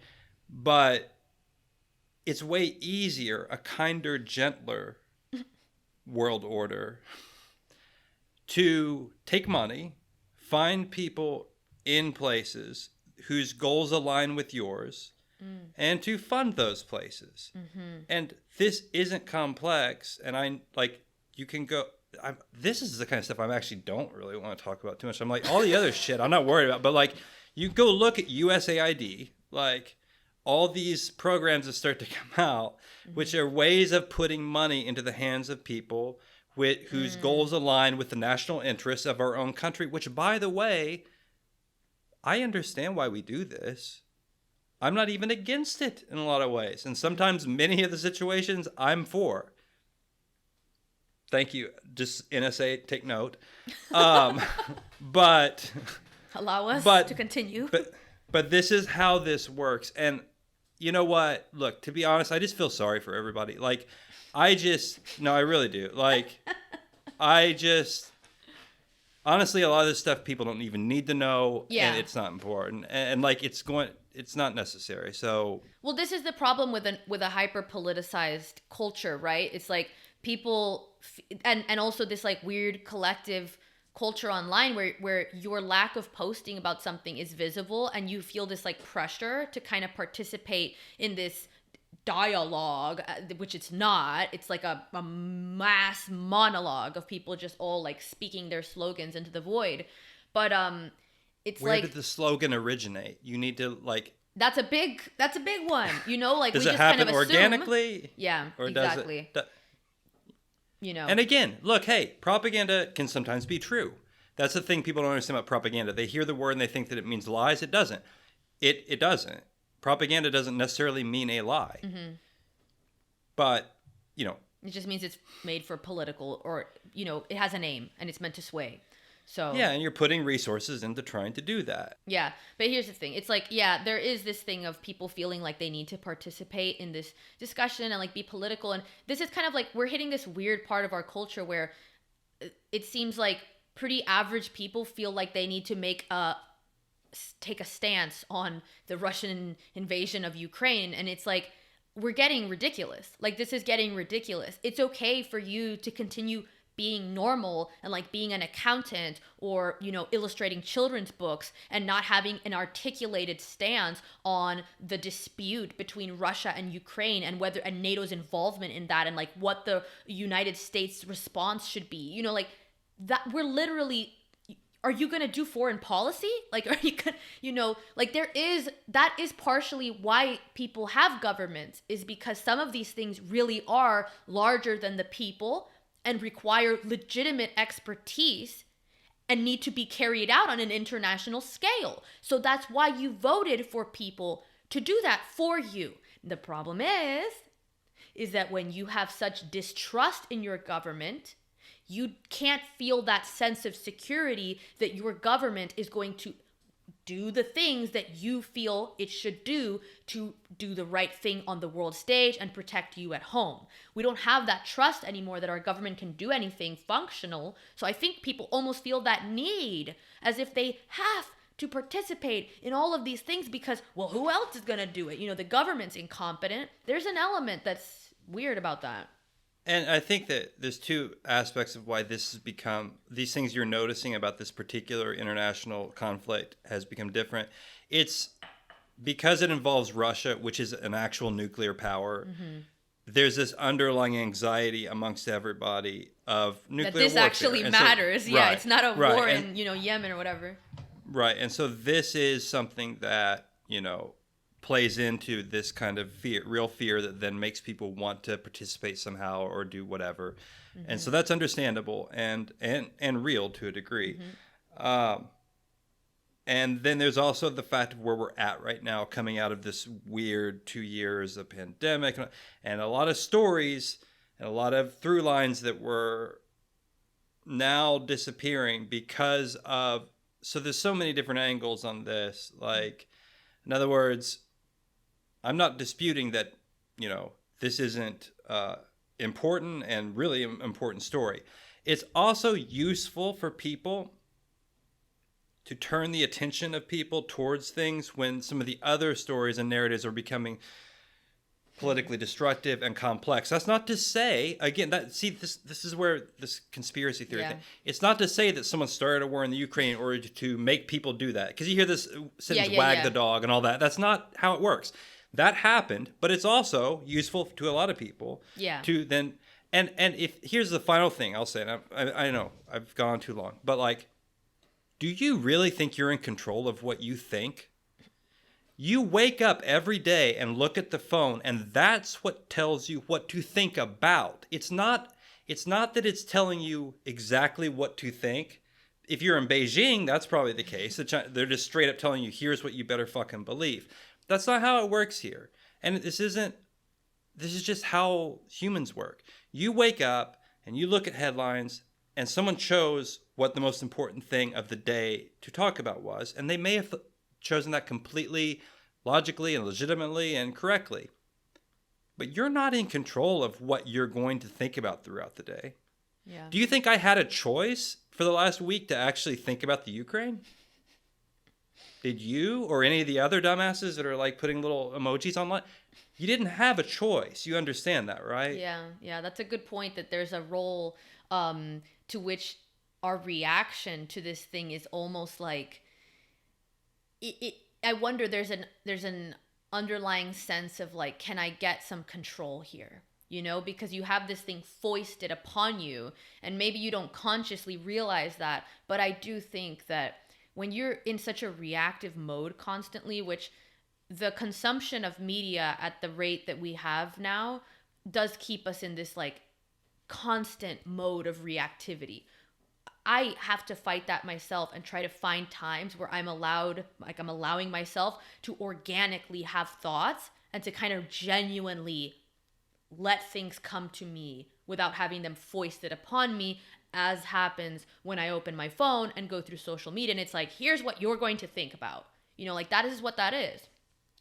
it's way easier, a kinder, gentler world order to take money, find people in places whose goals align with yours, and to fund those places. And this isn't complex, and you can go, this is the kind of stuff I actually don't really want to talk about too much. I'm like, all the other shit I'm not worried about, but like, you go look at USAID, like all these programs that start to come out, which are ways of putting money into the hands of people whose goals align with the national interests of our own country, which, by the way, I understand why we do this. I'm not even against it in a lot of ways. And sometimes many of the situations I'm for. Thank you. Just NSA, take note. But allow us to continue. But this is how this works. And you know what? Look, to be honest, I just feel sorry for everybody. Like, I really do. Like, honestly, a lot of this stuff people don't even need to know. Yeah. And it's not important. And like, it's not necessary. So, well, this is the problem with a hyper politicized culture, right? It's like people and also this like weird collective culture online where your lack of posting about something is visible, and you feel this like pressure to kind of participate in this dialogue, which it's not. It's like a mass monologue of people just all like speaking their slogans into the void. But it's where like, did the slogan originate? You need to like. That's a big one. You know, like does we it just happen kind of assume, organically? Yeah, or exactly. Does it? You know. And again, look, hey, propaganda can sometimes be true. That's the thing people don't understand about propaganda. They hear the word and they think that it means lies. It doesn't. It doesn't. Propaganda doesn't necessarily mean a lie. But, you know. It just means it's made for political, or, you know, it has a name and it's meant to sway. So yeah, and you're putting resources into trying to do that. Yeah, but here's the thing. It's like, yeah, there is this thing of people feeling like they need to participate in this discussion and like be political. And this is kind of like, we're hitting this weird part of our culture where it seems like pretty average people feel like they need to take a stance on the Russian invasion of Ukraine. And it's like, we're getting ridiculous. Like, this is getting ridiculous. It's okay for you to continue being normal and like being an accountant or, you know, illustrating children's books and not having an articulated stance on the dispute between Russia and Ukraine and NATO's involvement in that and like what the United States response should be. You know, like that, we're literally, are you going to do foreign policy? Like, are you going to, you know, like that is partially why people have governments, is because some of these things really are larger than the people and require legitimate expertise and need to be carried out on an international scale. So that's why you voted for people to do that for you. The problem is that when you have such distrust in your government, you can't feel that sense of security that your government is going to do the things that you feel it should do to do the right thing on the world stage and protect you at home. We don't have that trust anymore that our government can do anything functional. So I think people almost feel that need, as if they have to participate in all of these things because, well, who else is going to do it? You know, the government's incompetent. There's an element that's weird about that. And I think that there's two aspects of why this has become, these things you're noticing about this particular international conflict has become different. It's because it involves Russia, which is an actual nuclear power. Mm-hmm. There's this underlying anxiety amongst everybody of nuclear warfare. That this actually matters. So, yeah, it's not a war in, you know, Yemen or whatever. Right. And so this is something that, you know, plays into this kind of fear, real fear that then makes people want to participate somehow or do whatever. Mm-hmm. And so that's understandable and real to a degree. Mm-hmm. And then there's also the fact of where we're at right now, coming out of this weird 2 years of pandemic and a lot of stories and a lot of through lines that were now disappearing because of, so there's so many different angles on this. Like, in other words, I'm not disputing that, you know, this isn't important and really important story. It's also useful for people to turn the attention of people towards things when some of the other stories and narratives are becoming politically destructive and complex. That's not to say, again, this is where this conspiracy theory thing. It's not to say that someone started a war in the Ukraine in order to make people do that. Because you hear this sentence, wag the dog and all that. That's not how it works. That happened, but it's also useful to a lot of people to then, and if, here's the final thing I'll say, and I know I've gone too long, but like, do you really think you're in control of what you think? You wake up every day and look at the phone, and that's what tells you what to think about. It's not that it's telling you exactly what to think. If you're in Beijing, that's probably the case. They're just straight up telling you, here's what you better fucking believe. That's not how it works here. And this is just how humans work. You wake up and you look at headlines, and someone chose what the most important thing of the day to talk about was, and they may have chosen that completely logically and legitimately and correctly. But you're not in control of what you're going to think about throughout the day. Yeah. Do you think I had a choice for the last week to actually think about the Ukraine? Did you or any of the other dumbasses that are like putting little emojis online? You didn't have a choice. You understand that, right? Yeah, that's a good point, that there's a role to which our reaction to this thing is almost like I wonder, there's an underlying sense of like, can I get some control here? You know, because you have this thing foisted upon you, and maybe you don't consciously realize that, but I do think that when you're in such a reactive mode constantly, which the consumption of media at the rate that we have now does keep us in this like constant mode of reactivity. I have to fight that myself and try to find times where I'm allowing myself to organically have thoughts and to kind of genuinely let things come to me without having them foisted upon me, as happens when I open my phone and go through social media. And it's like, here's what you're going to think about. You know, like that is what that is.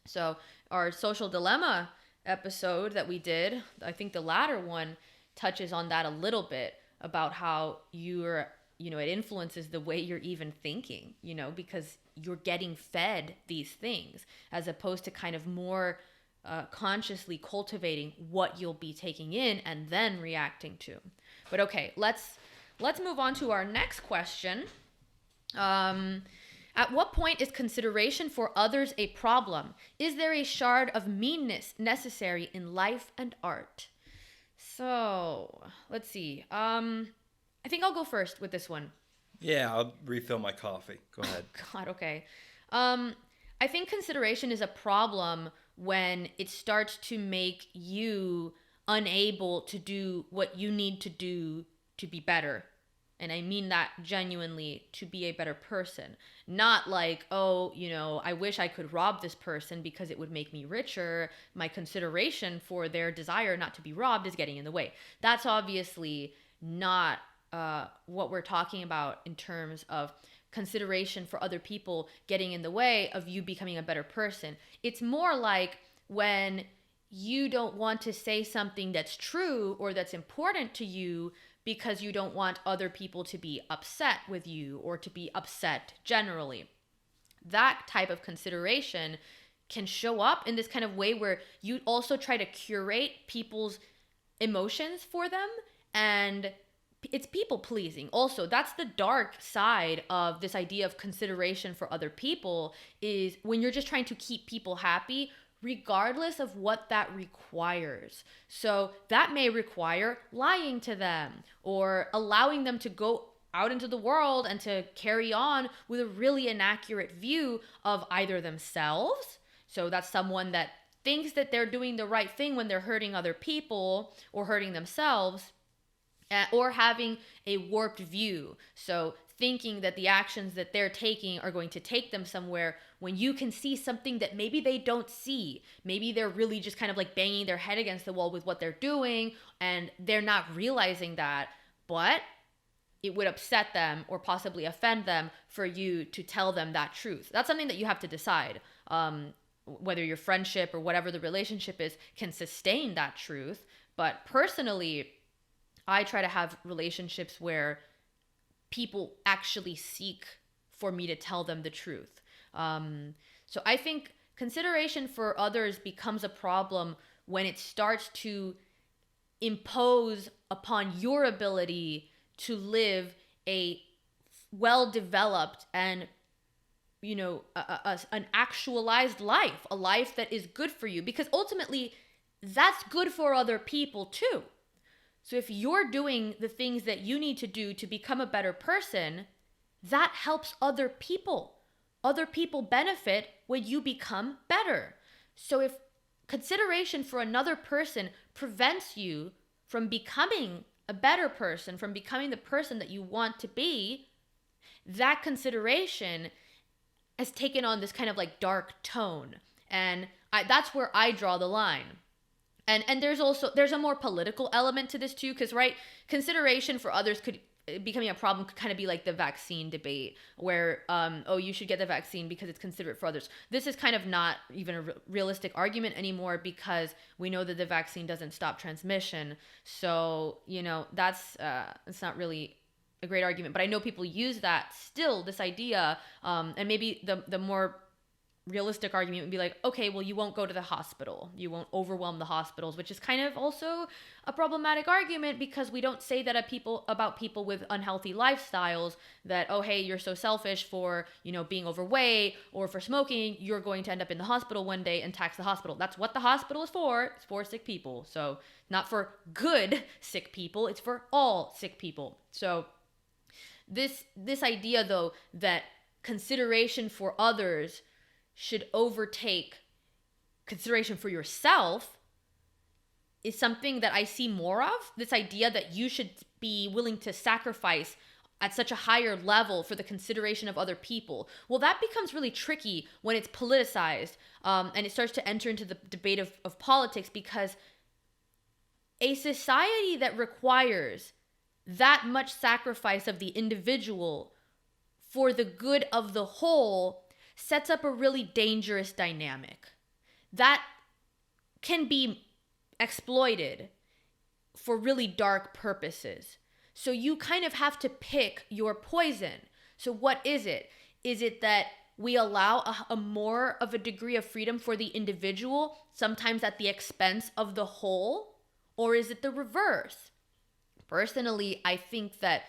So our social dilemma episode that we did, I think the latter one touches on that a little bit, about how it influences the way you're even thinking, you know, because you're getting fed these things as opposed to kind of more consciously cultivating what you'll be taking in and then reacting to. But okay, let's move on to our next question. At what point is consideration for others a problem? Is there a shard of meanness necessary in life and art? So let's see. I think I'll go first with this one. Yeah, I'll refill my coffee. Go ahead. God, okay. I think consideration is a problem when it starts to make you unable to do what you need to do to be better. And I mean that genuinely, to be a better person. Not like, oh, you know, I wish I could rob this person because it would make me richer. My consideration for their desire not to be robbed is getting in the way. That's obviously not what we're talking about in terms of consideration for other people getting in the way of you becoming a better person. It's more like when you don't want to say something that's true or that's important to you because you don't want other people to be upset with you or to be upset generally. That type of consideration can show up in this kind of way where you also try to curate people's emotions for them, and it's people pleasing. Also, that's the dark side of this idea of consideration for other people, is when you're just trying to keep people happy regardless of what that requires. So that may require lying to them or allowing them to go out into the world and to carry on with a really inaccurate view of either themselves. So that's someone that thinks that they're doing the right thing when they're hurting other people or hurting themselves, or having a warped view. So thinking that the actions that they're taking are going to take them somewhere when you can see something that maybe they don't see. Maybe they're really just kind of like banging their head against the wall with what they're doing and they're not realizing that, but it would upset them or possibly offend them for you to tell them that truth. That's something that you have to decide. whether your friendship or whatever the relationship is can sustain that truth. But personally, I try to have relationships where people actually seek for me to tell them the truth. So I think consideration for others becomes a problem when it starts to impose upon your ability to live a well-developed and an actualized life, a life that is good for you, because ultimately that's good for other people too. So if you're doing the things that you need to do to become a better person, that helps other people. Other people benefit when you become better. So if consideration for another person prevents you from becoming a better person, from becoming the person that you want to be, that consideration has taken on this kind of like dark tone. And that's where I draw the line. And there's a more political element to this too, because consideration for others becoming a problem could kind of be like the vaccine debate where, you should get the vaccine because it's considerate for others. This is kind of not even a realistic argument anymore because we know that the vaccine doesn't stop transmission. So, that's, it's not really a great argument, but I know people use that still, this idea, and maybe the more realistic argument would be like, okay, well, you won't go to the hospital. You won't overwhelm the hospitals, which is kind of also a problematic argument because we don't say that about people with unhealthy lifestyles that, oh, hey, you're so selfish for, being overweight or for smoking. You're going to end up in the hospital one day and tax the hospital. That's what the hospital is for. It's for sick people. So not for good sick people. It's for all sick people. So this idea, though, that consideration for others should overtake consideration for yourself is something that I see more of. This idea that you should be willing to sacrifice at such a higher level for the consideration of other people. Well, that becomes really tricky when it's politicized, and it starts to enter into the debate of politics, because a society that requires that much sacrifice of the individual for the good of the whole sets up a really dangerous dynamic that can be exploited for really dark purposes. So you kind of have to pick your poison. So what is it? Is it that we allow a more of a degree of freedom for the individual, sometimes at the expense of the whole? Or is it the reverse? Personally, I think that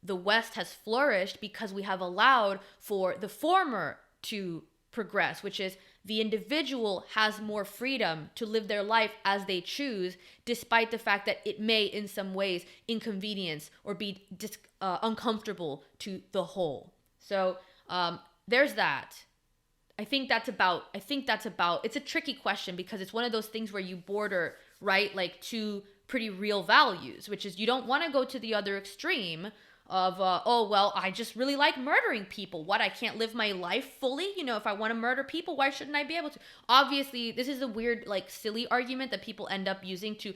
the West has flourished because we have allowed for the former to progress, which is the individual has more freedom to live their life as they choose, despite the fact that it may in some ways inconvenience or be uncomfortable to the whole. So there's that. I think that's about, it's a tricky question because it's one of those things where you border, right, like two pretty real values, which is you don't want to go to the other extreme of, I just really like murdering people. What, I can't live my life fully? If I want to murder people, why shouldn't I be able to? Obviously, this is a weird, silly argument that people end up using to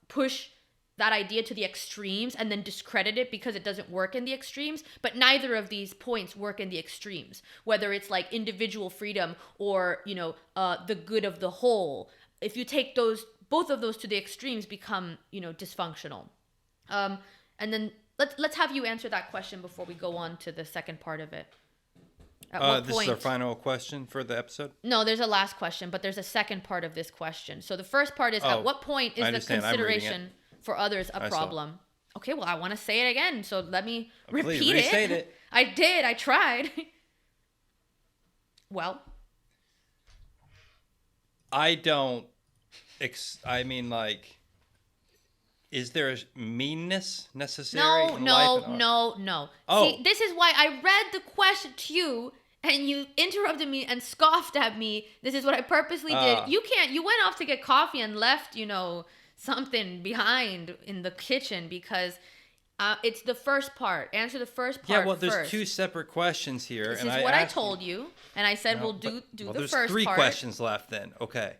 push that idea to the extremes and then discredit it because it doesn't work in the extremes. But neither of these points work in the extremes, whether it's like individual freedom or, the good of the whole. If you take both of those to the extremes become, dysfunctional. And then let's have you answer that question before we go on to the second part of it. At what this point? is our final question for the episode? No, there's a last question, but there's a second part of this question. So the first part is, at what point is the consideration for others a problem? Okay, well, I want to say it again, so let me repeat please restate it. I did. I tried. Well, I don't. Is there a meanness necessary in life? No. Oh. See, this is why I read the question to you, and you interrupted me and scoffed at me. This is what I purposely did. You went off to get coffee and left, something behind in the kitchen because it's the first part. Answer the first part. Yeah, well, there's first. two separate questions here. This is what I told you, and I said we'll do the first part. There's three questions left then. Okay.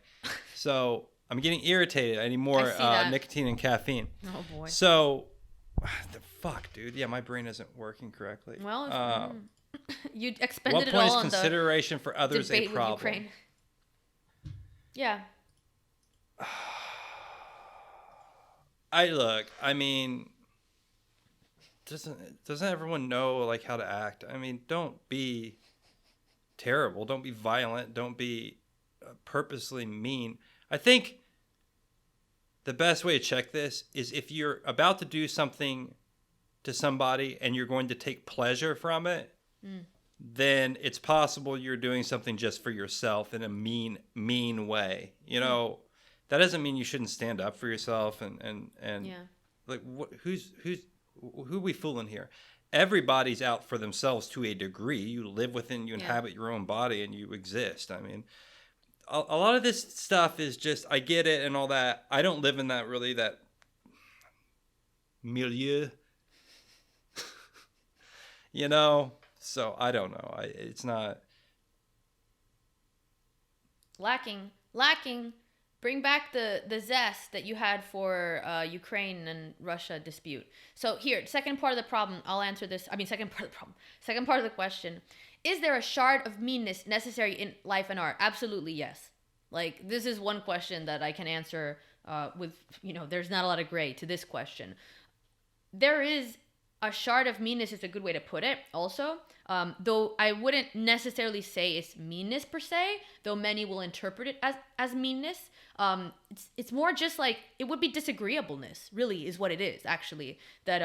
So I'm getting irritated. I need more nicotine and caffeine. Oh, boy. So, the fuck, dude. Yeah, my brain isn't working correctly. Well, you expended it all on the what point is consideration for others a debate problem? with Ukraine. Yeah. I mean, doesn't everyone know like how to act? I mean, don't be terrible. Don't be violent. Don't be purposely mean. I think the best way to check this is if you're about to do something to somebody and you're going to take pleasure from it, then it's possible you're doing something just for yourself in a mean way. You know, that doesn't mean you shouldn't stand up for yourself and like who are we fooling here? Everybody's out for themselves to a degree. You live within, you inhabit your own body, and you exist. I mean, a lot of this stuff is just, I get it and all that. I don't live in that milieu, you know? So I don't know. It's not. Lacking. Bring back the zest that you had for Ukraine and Russia dispute. So here, second part of the problem. I'll answer this. Second part of the problem. Second part of the question. Is there a shard of meanness necessary in life and art? Absolutely, yes. Like, this is one question that I can answer with, there's not a lot of gray to this question. There is a shard of meanness is a good way to put it also. Though I wouldn't necessarily say it's meanness per se, though many will interpret it as meanness. It's more just like, it would be disagreeableness, really, is what it is, actually, that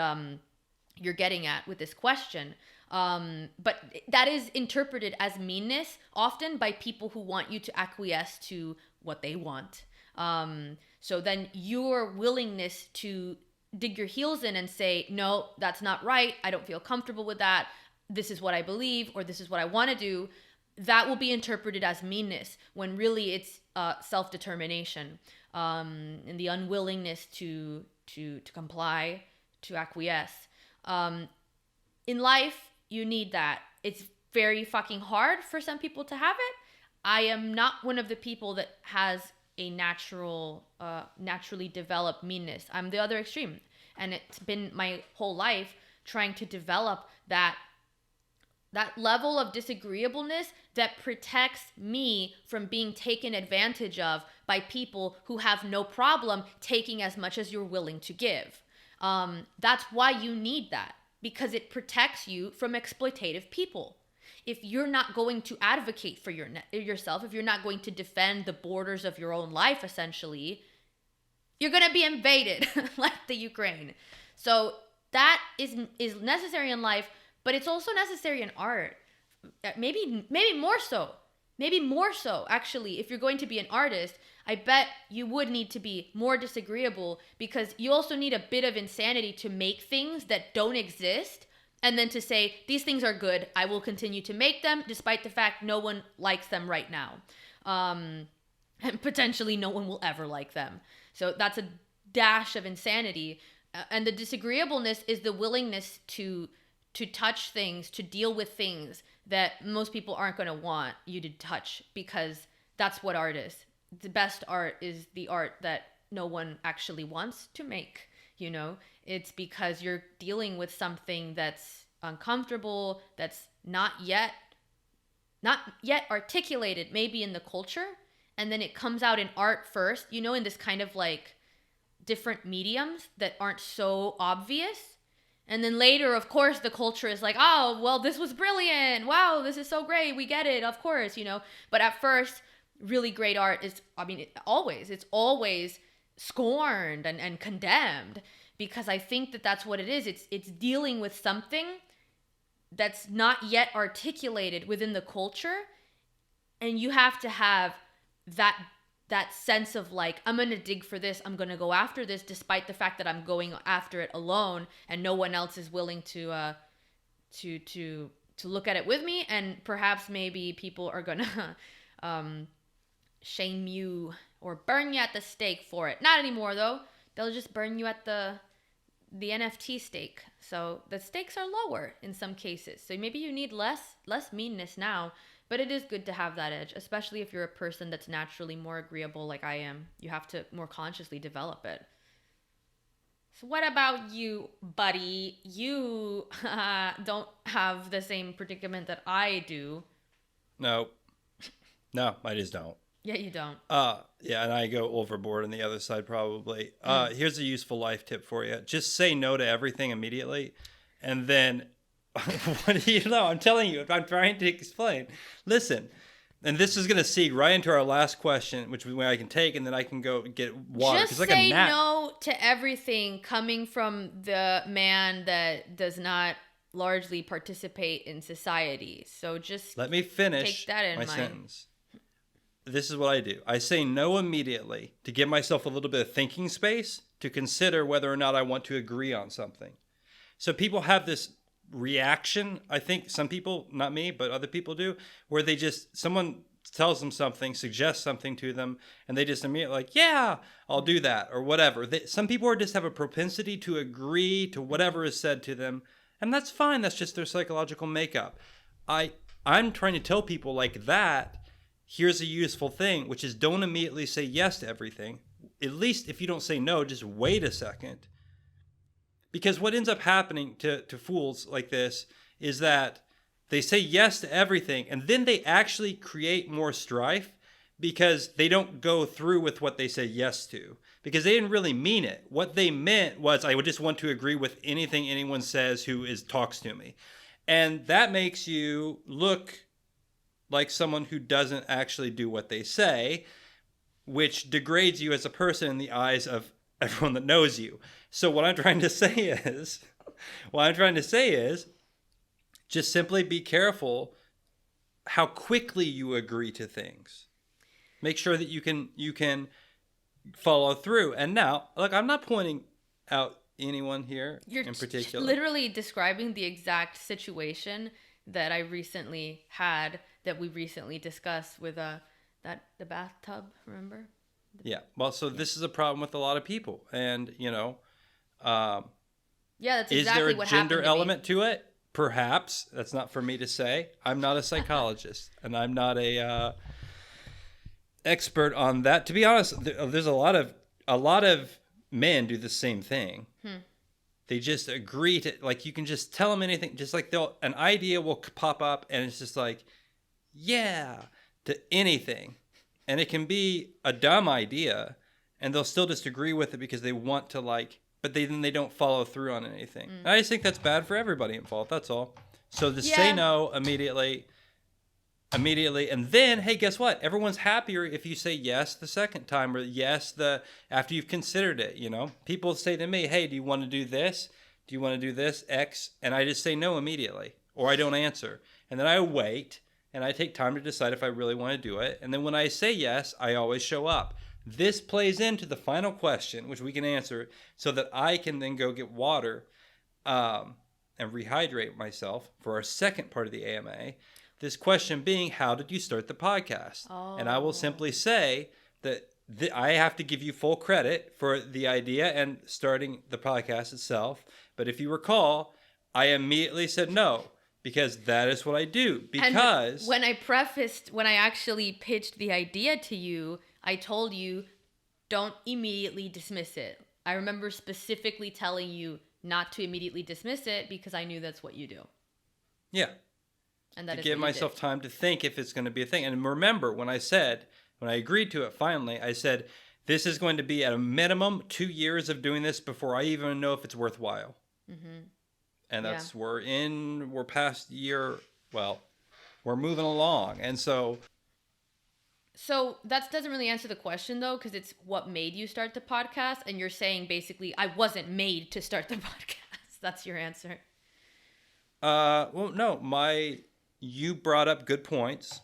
you're getting at with this question. But that is interpreted as meanness often by people who want you to acquiesce to what they want. So then your willingness to dig your heels in and say, no, that's not right. I don't feel comfortable with that. This is what I believe, or this is what I want to do. That will be interpreted as meanness when really it's self-determination and the unwillingness to comply, to acquiesce. In life, you need that. It's very fucking hard for some people to have it. I am not one of the people that has a naturally developed meanness. I'm the other extreme. And it's been my whole life trying to develop that level of disagreeableness that protects me from being taken advantage of by people who have no problem taking as much as you're willing to give. That's why you need that, because it protects you from exploitative people. If you're not going to advocate for yourself, if you're not going to defend the borders of your own life, essentially, you're going to be invaded like the Ukraine. So that is necessary in life, but it's also necessary in art. Maybe more so. Maybe more so, actually. If you're going to be an artist, I bet you would need to be more disagreeable, because you also need a bit of insanity to make things that don't exist, and then to say, these things are good, I will continue to make them, despite the fact no one likes them right now. And potentially no one will ever like them. So that's a dash of insanity. And the disagreeableness is the willingness to touch things, to deal with things that most people aren't going to want you to touch, because that's what art is. The best art is the art that no one actually wants to make, It's because you're dealing with something that's uncomfortable, that's not yet articulated maybe in the culture, and then it comes out in art first, in this kind of like different mediums that aren't so obvious. And then later, of course, the culture is like, oh, well, this was brilliant. Wow, this is so great. We get it, of course, But at first, really great art is, it's always scorned and condemned, because I think that that's what it is. It's dealing with something that's not yet articulated within the culture, and you have to have that sense of like, I'm going to dig for this, I'm going to go after this, despite the fact that I'm going after it alone and no one else is willing to look at it with me, and perhaps maybe people are going to shame you or burn you at the stake for it. Not anymore though. They'll just burn you at the NFT stake. So the stakes are lower in some cases. So maybe you need less meanness now, but it is good to have that edge, especially if you're a person that's naturally more agreeable like I am. You have to more consciously develop it. So what about you, buddy? You don't have the same predicament that I do. No, I just don't. Yeah, you don't. Yeah, and I go overboard on the other side probably. Here's a useful life tip for you. Just say no to everything immediately. And then, what do you know? I'm telling you, I'm trying to explain. Listen, and this is going to segue right into our last question, which I can take, and then I can go get water. Just Like say no to everything coming from the man that does not largely participate in society. So just let me finish take that in my mind. sentence. This is what I do. I say no immediately to give myself a little bit of thinking space to consider whether or not I want to agree on something. So people have this reaction, I think some people, not me, but other people do, where someone tells them something, suggests something to them, and they just immediately like, yeah, I'll do that, or whatever. Some people just have a propensity to agree to whatever is said to them, and that's fine. That's just their psychological makeup. I'm trying to tell people like that, here's a useful thing, which is don't immediately say yes to everything. At least if you don't say no, just wait a second. Because what ends up happening to fools like this is that they say yes to everything, and then they actually create more strife because they don't go through with what they say yes to. Because they didn't really mean it. What they meant was, I would just want to agree with anything anyone says who talks to me. And that makes you look like someone who doesn't actually do what they say, which degrades you as a person in the eyes of everyone that knows you. So what I'm trying to say is, just simply be careful how quickly you agree to things. Make sure that you can follow through. And now, look, I'm not pointing out anyone here in particular. You're literally describing the exact situation that I recently had, that we recently discussed with the bathtub, remember? Yeah. Well, so this is a problem with a lot of people. And, yeah, that's exactly is there a what gender happened to element to it? Perhaps. That's not for me to say. I'm not a psychologist, and I'm not a expert on that. To be honest, there's a lot of men do the same thing. They just agree to, like, you can just tell them anything, just like an idea will pop up, and it's just like, yeah, to anything. And it can be a dumb idea, and they'll still just agree with it because they want to, like, but then they don't follow through on anything. And I just think that's bad for everybody involved. That's all. So just say no immediately, and then, hey, guess what? Everyone's happier if you say yes the second time, or yes after you've considered it. You know, people say to me, hey, do you want to do this? Do you want to do this X? And I just say no immediately, or I don't answer, and then I wait. And I take time to decide if I really want to do it. And then when I say yes, I always show up. This plays into the final question, which we can answer, so that I can then go get water and rehydrate myself for our second part of the AMA. This question being, how did you start the podcast? Oh. And I will simply say that I have to give you full credit for the idea and starting the podcast itself. But if you recall, I immediately said no. Because that is what I do. Because when I actually pitched the idea to you, I told you, don't immediately dismiss it. I remember specifically telling you not to immediately dismiss it because I knew that's what you do. Yeah. And that to is give myself time to think if it's going to be a thing. And remember, when I agreed to it finally, I said, this is going to be at a minimum 2 years of doing this before I even know if it's worthwhile. Mm-hmm. And that's, we're past year, well, we're moving along. And so that doesn't really answer the question, though, because it's what made you start the podcast. And you're saying basically, I wasn't made to start the podcast. That's your answer. Well, no, you brought up good points,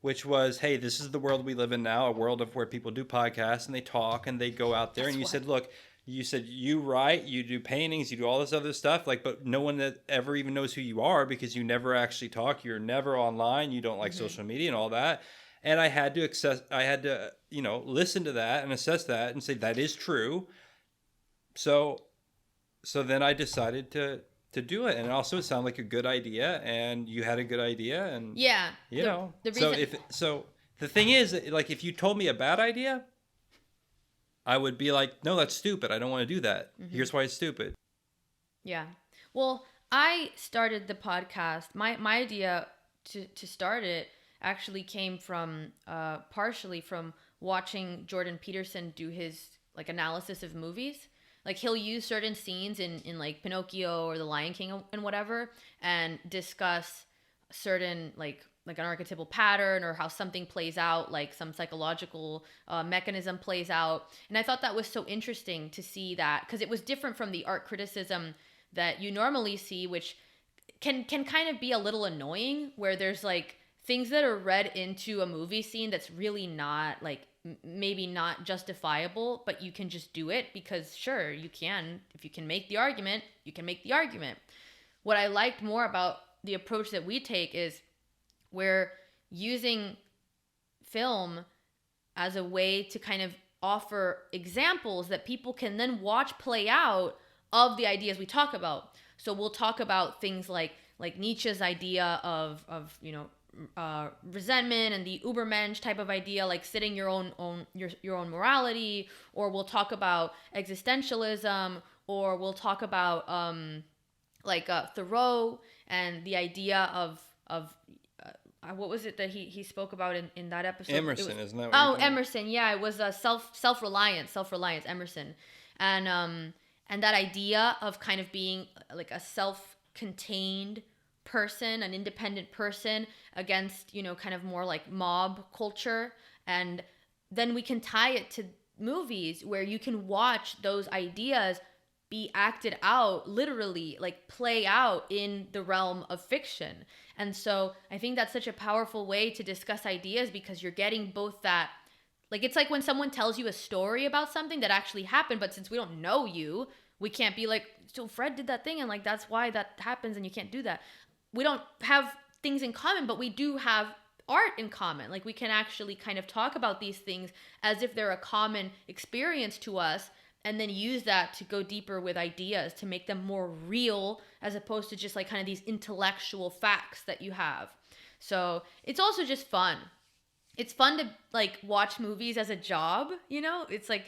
which was, hey, this is the world we live in now, a world of where people do podcasts and they talk and they go out there. And you said, look, you write, you do paintings, you do all this other stuff, like, but no one that ever even knows who you are because you never actually talk. You're never online. You don't like social media and all that. And I had to, listen to that and assess that and say that is true. So then I decided to do it. And also it sounded like a good idea, and you had a good idea, and the reason... So the thing is, like, if you told me a bad idea, I would be like, no, that's stupid. I don't want to do that. Mm-hmm. Here's why it's stupid. Yeah. Well, I started the podcast. My idea to start it actually came from partially from watching Jordan Peterson do his like analysis of movies. Like he'll use certain scenes in like Pinocchio or The Lion King and whatever, and discuss certain like an archetypal pattern or how something plays out, like some psychological mechanism plays out. And I thought that was so interesting to see that, because it was different from the art criticism that you normally see, which can kind of be a little annoying, where there's like things that are read into a movie scene that's really not like maybe not justifiable, but you can just do it because sure, you can. If you can make the argument, you can make the argument. What I liked more about the approach that we take is we're using film as a way to kind of offer examples that people can then watch play out of the ideas we talk about. So we'll talk about things like Nietzsche's idea of resentment and the Übermensch type of idea, like setting your own morality, or we'll talk about existentialism, or we'll talk about Thoreau and the idea of what was it that he spoke about in that episode? Emerson, isn't that what Emerson, yeah, it was self-reliance, Emerson. And that idea of kind of being like a self-contained person, an independent person against, kind of more like mob culture. And then we can tie it to movies where you can watch those ideas be acted out, literally, like play out in the realm of fiction. And so I think that's such a powerful way to discuss ideas, because you're getting both that, like, it's like when someone tells you a story about something that actually happened, but since we don't know you, we can't be like, so Fred did that thing and like that's why that happens and you can't do that. We don't have things in common, but we do have art in common. Like we can actually kind of talk about these things as if they're a common experience to us, and then use that to go deeper with ideas to make them more real, as opposed to just like kind of these intellectual facts that you have. So it's also just fun. It's fun to like watch movies as a job, It's like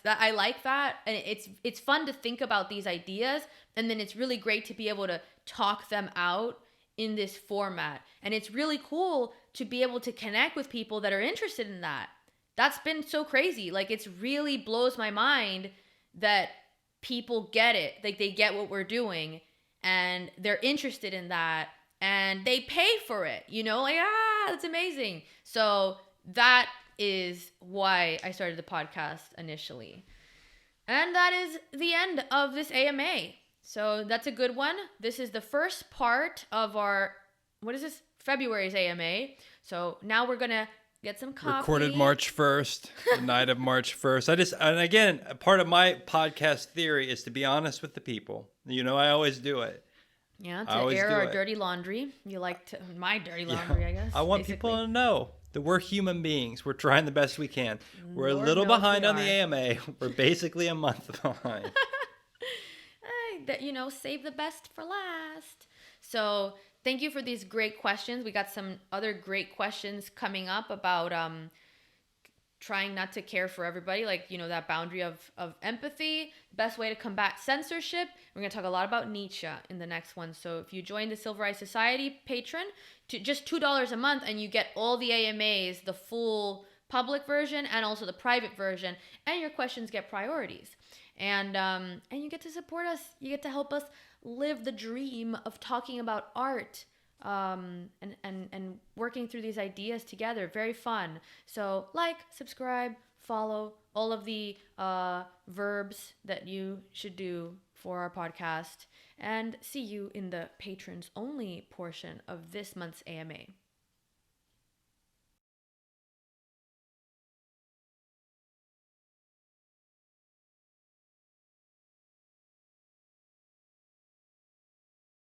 I like that, and it's fun to think about these ideas, and then it's really great to be able to talk them out in this format. And it's really cool to be able to connect with people that are interested in that. That's been so crazy. Like it really blows my mind that people get it. Like they get what we're doing and they're interested in that and they pay for it, like, that's amazing. So that is why I started the podcast initially. And that is the end of this AMA. So that's a good one. This is the first part of our, February's AMA. So now we're going to get some coffee. Recorded March 1st, the night of March 1st. And again, part of my podcast theory is to be honest with the people. I always do it. Yeah, to air our dirty laundry. You like my dirty laundry, I guess. I want people to know that we're human beings. We're trying the best we can. We're a little behind on the AMA. We're basically a month behind. Save the best for last. So thank you for these great questions. We got some other great questions coming up about trying not to care for everybody, like, that boundary of empathy, best way to combat censorship. We're going to talk a lot about Nietzsche in the next one. So if you join the Silver Eye Society patron, to just $2 a month, and you get all the AMAs, the full public version and also the private version, and your questions get priorities. And you get to support us. You get to help us live the dream of talking about art and working through these ideas together. Very fun. So subscribe, follow, all of the verbs that you should do for our podcast, and see you in the patrons only portion of this month's AMA.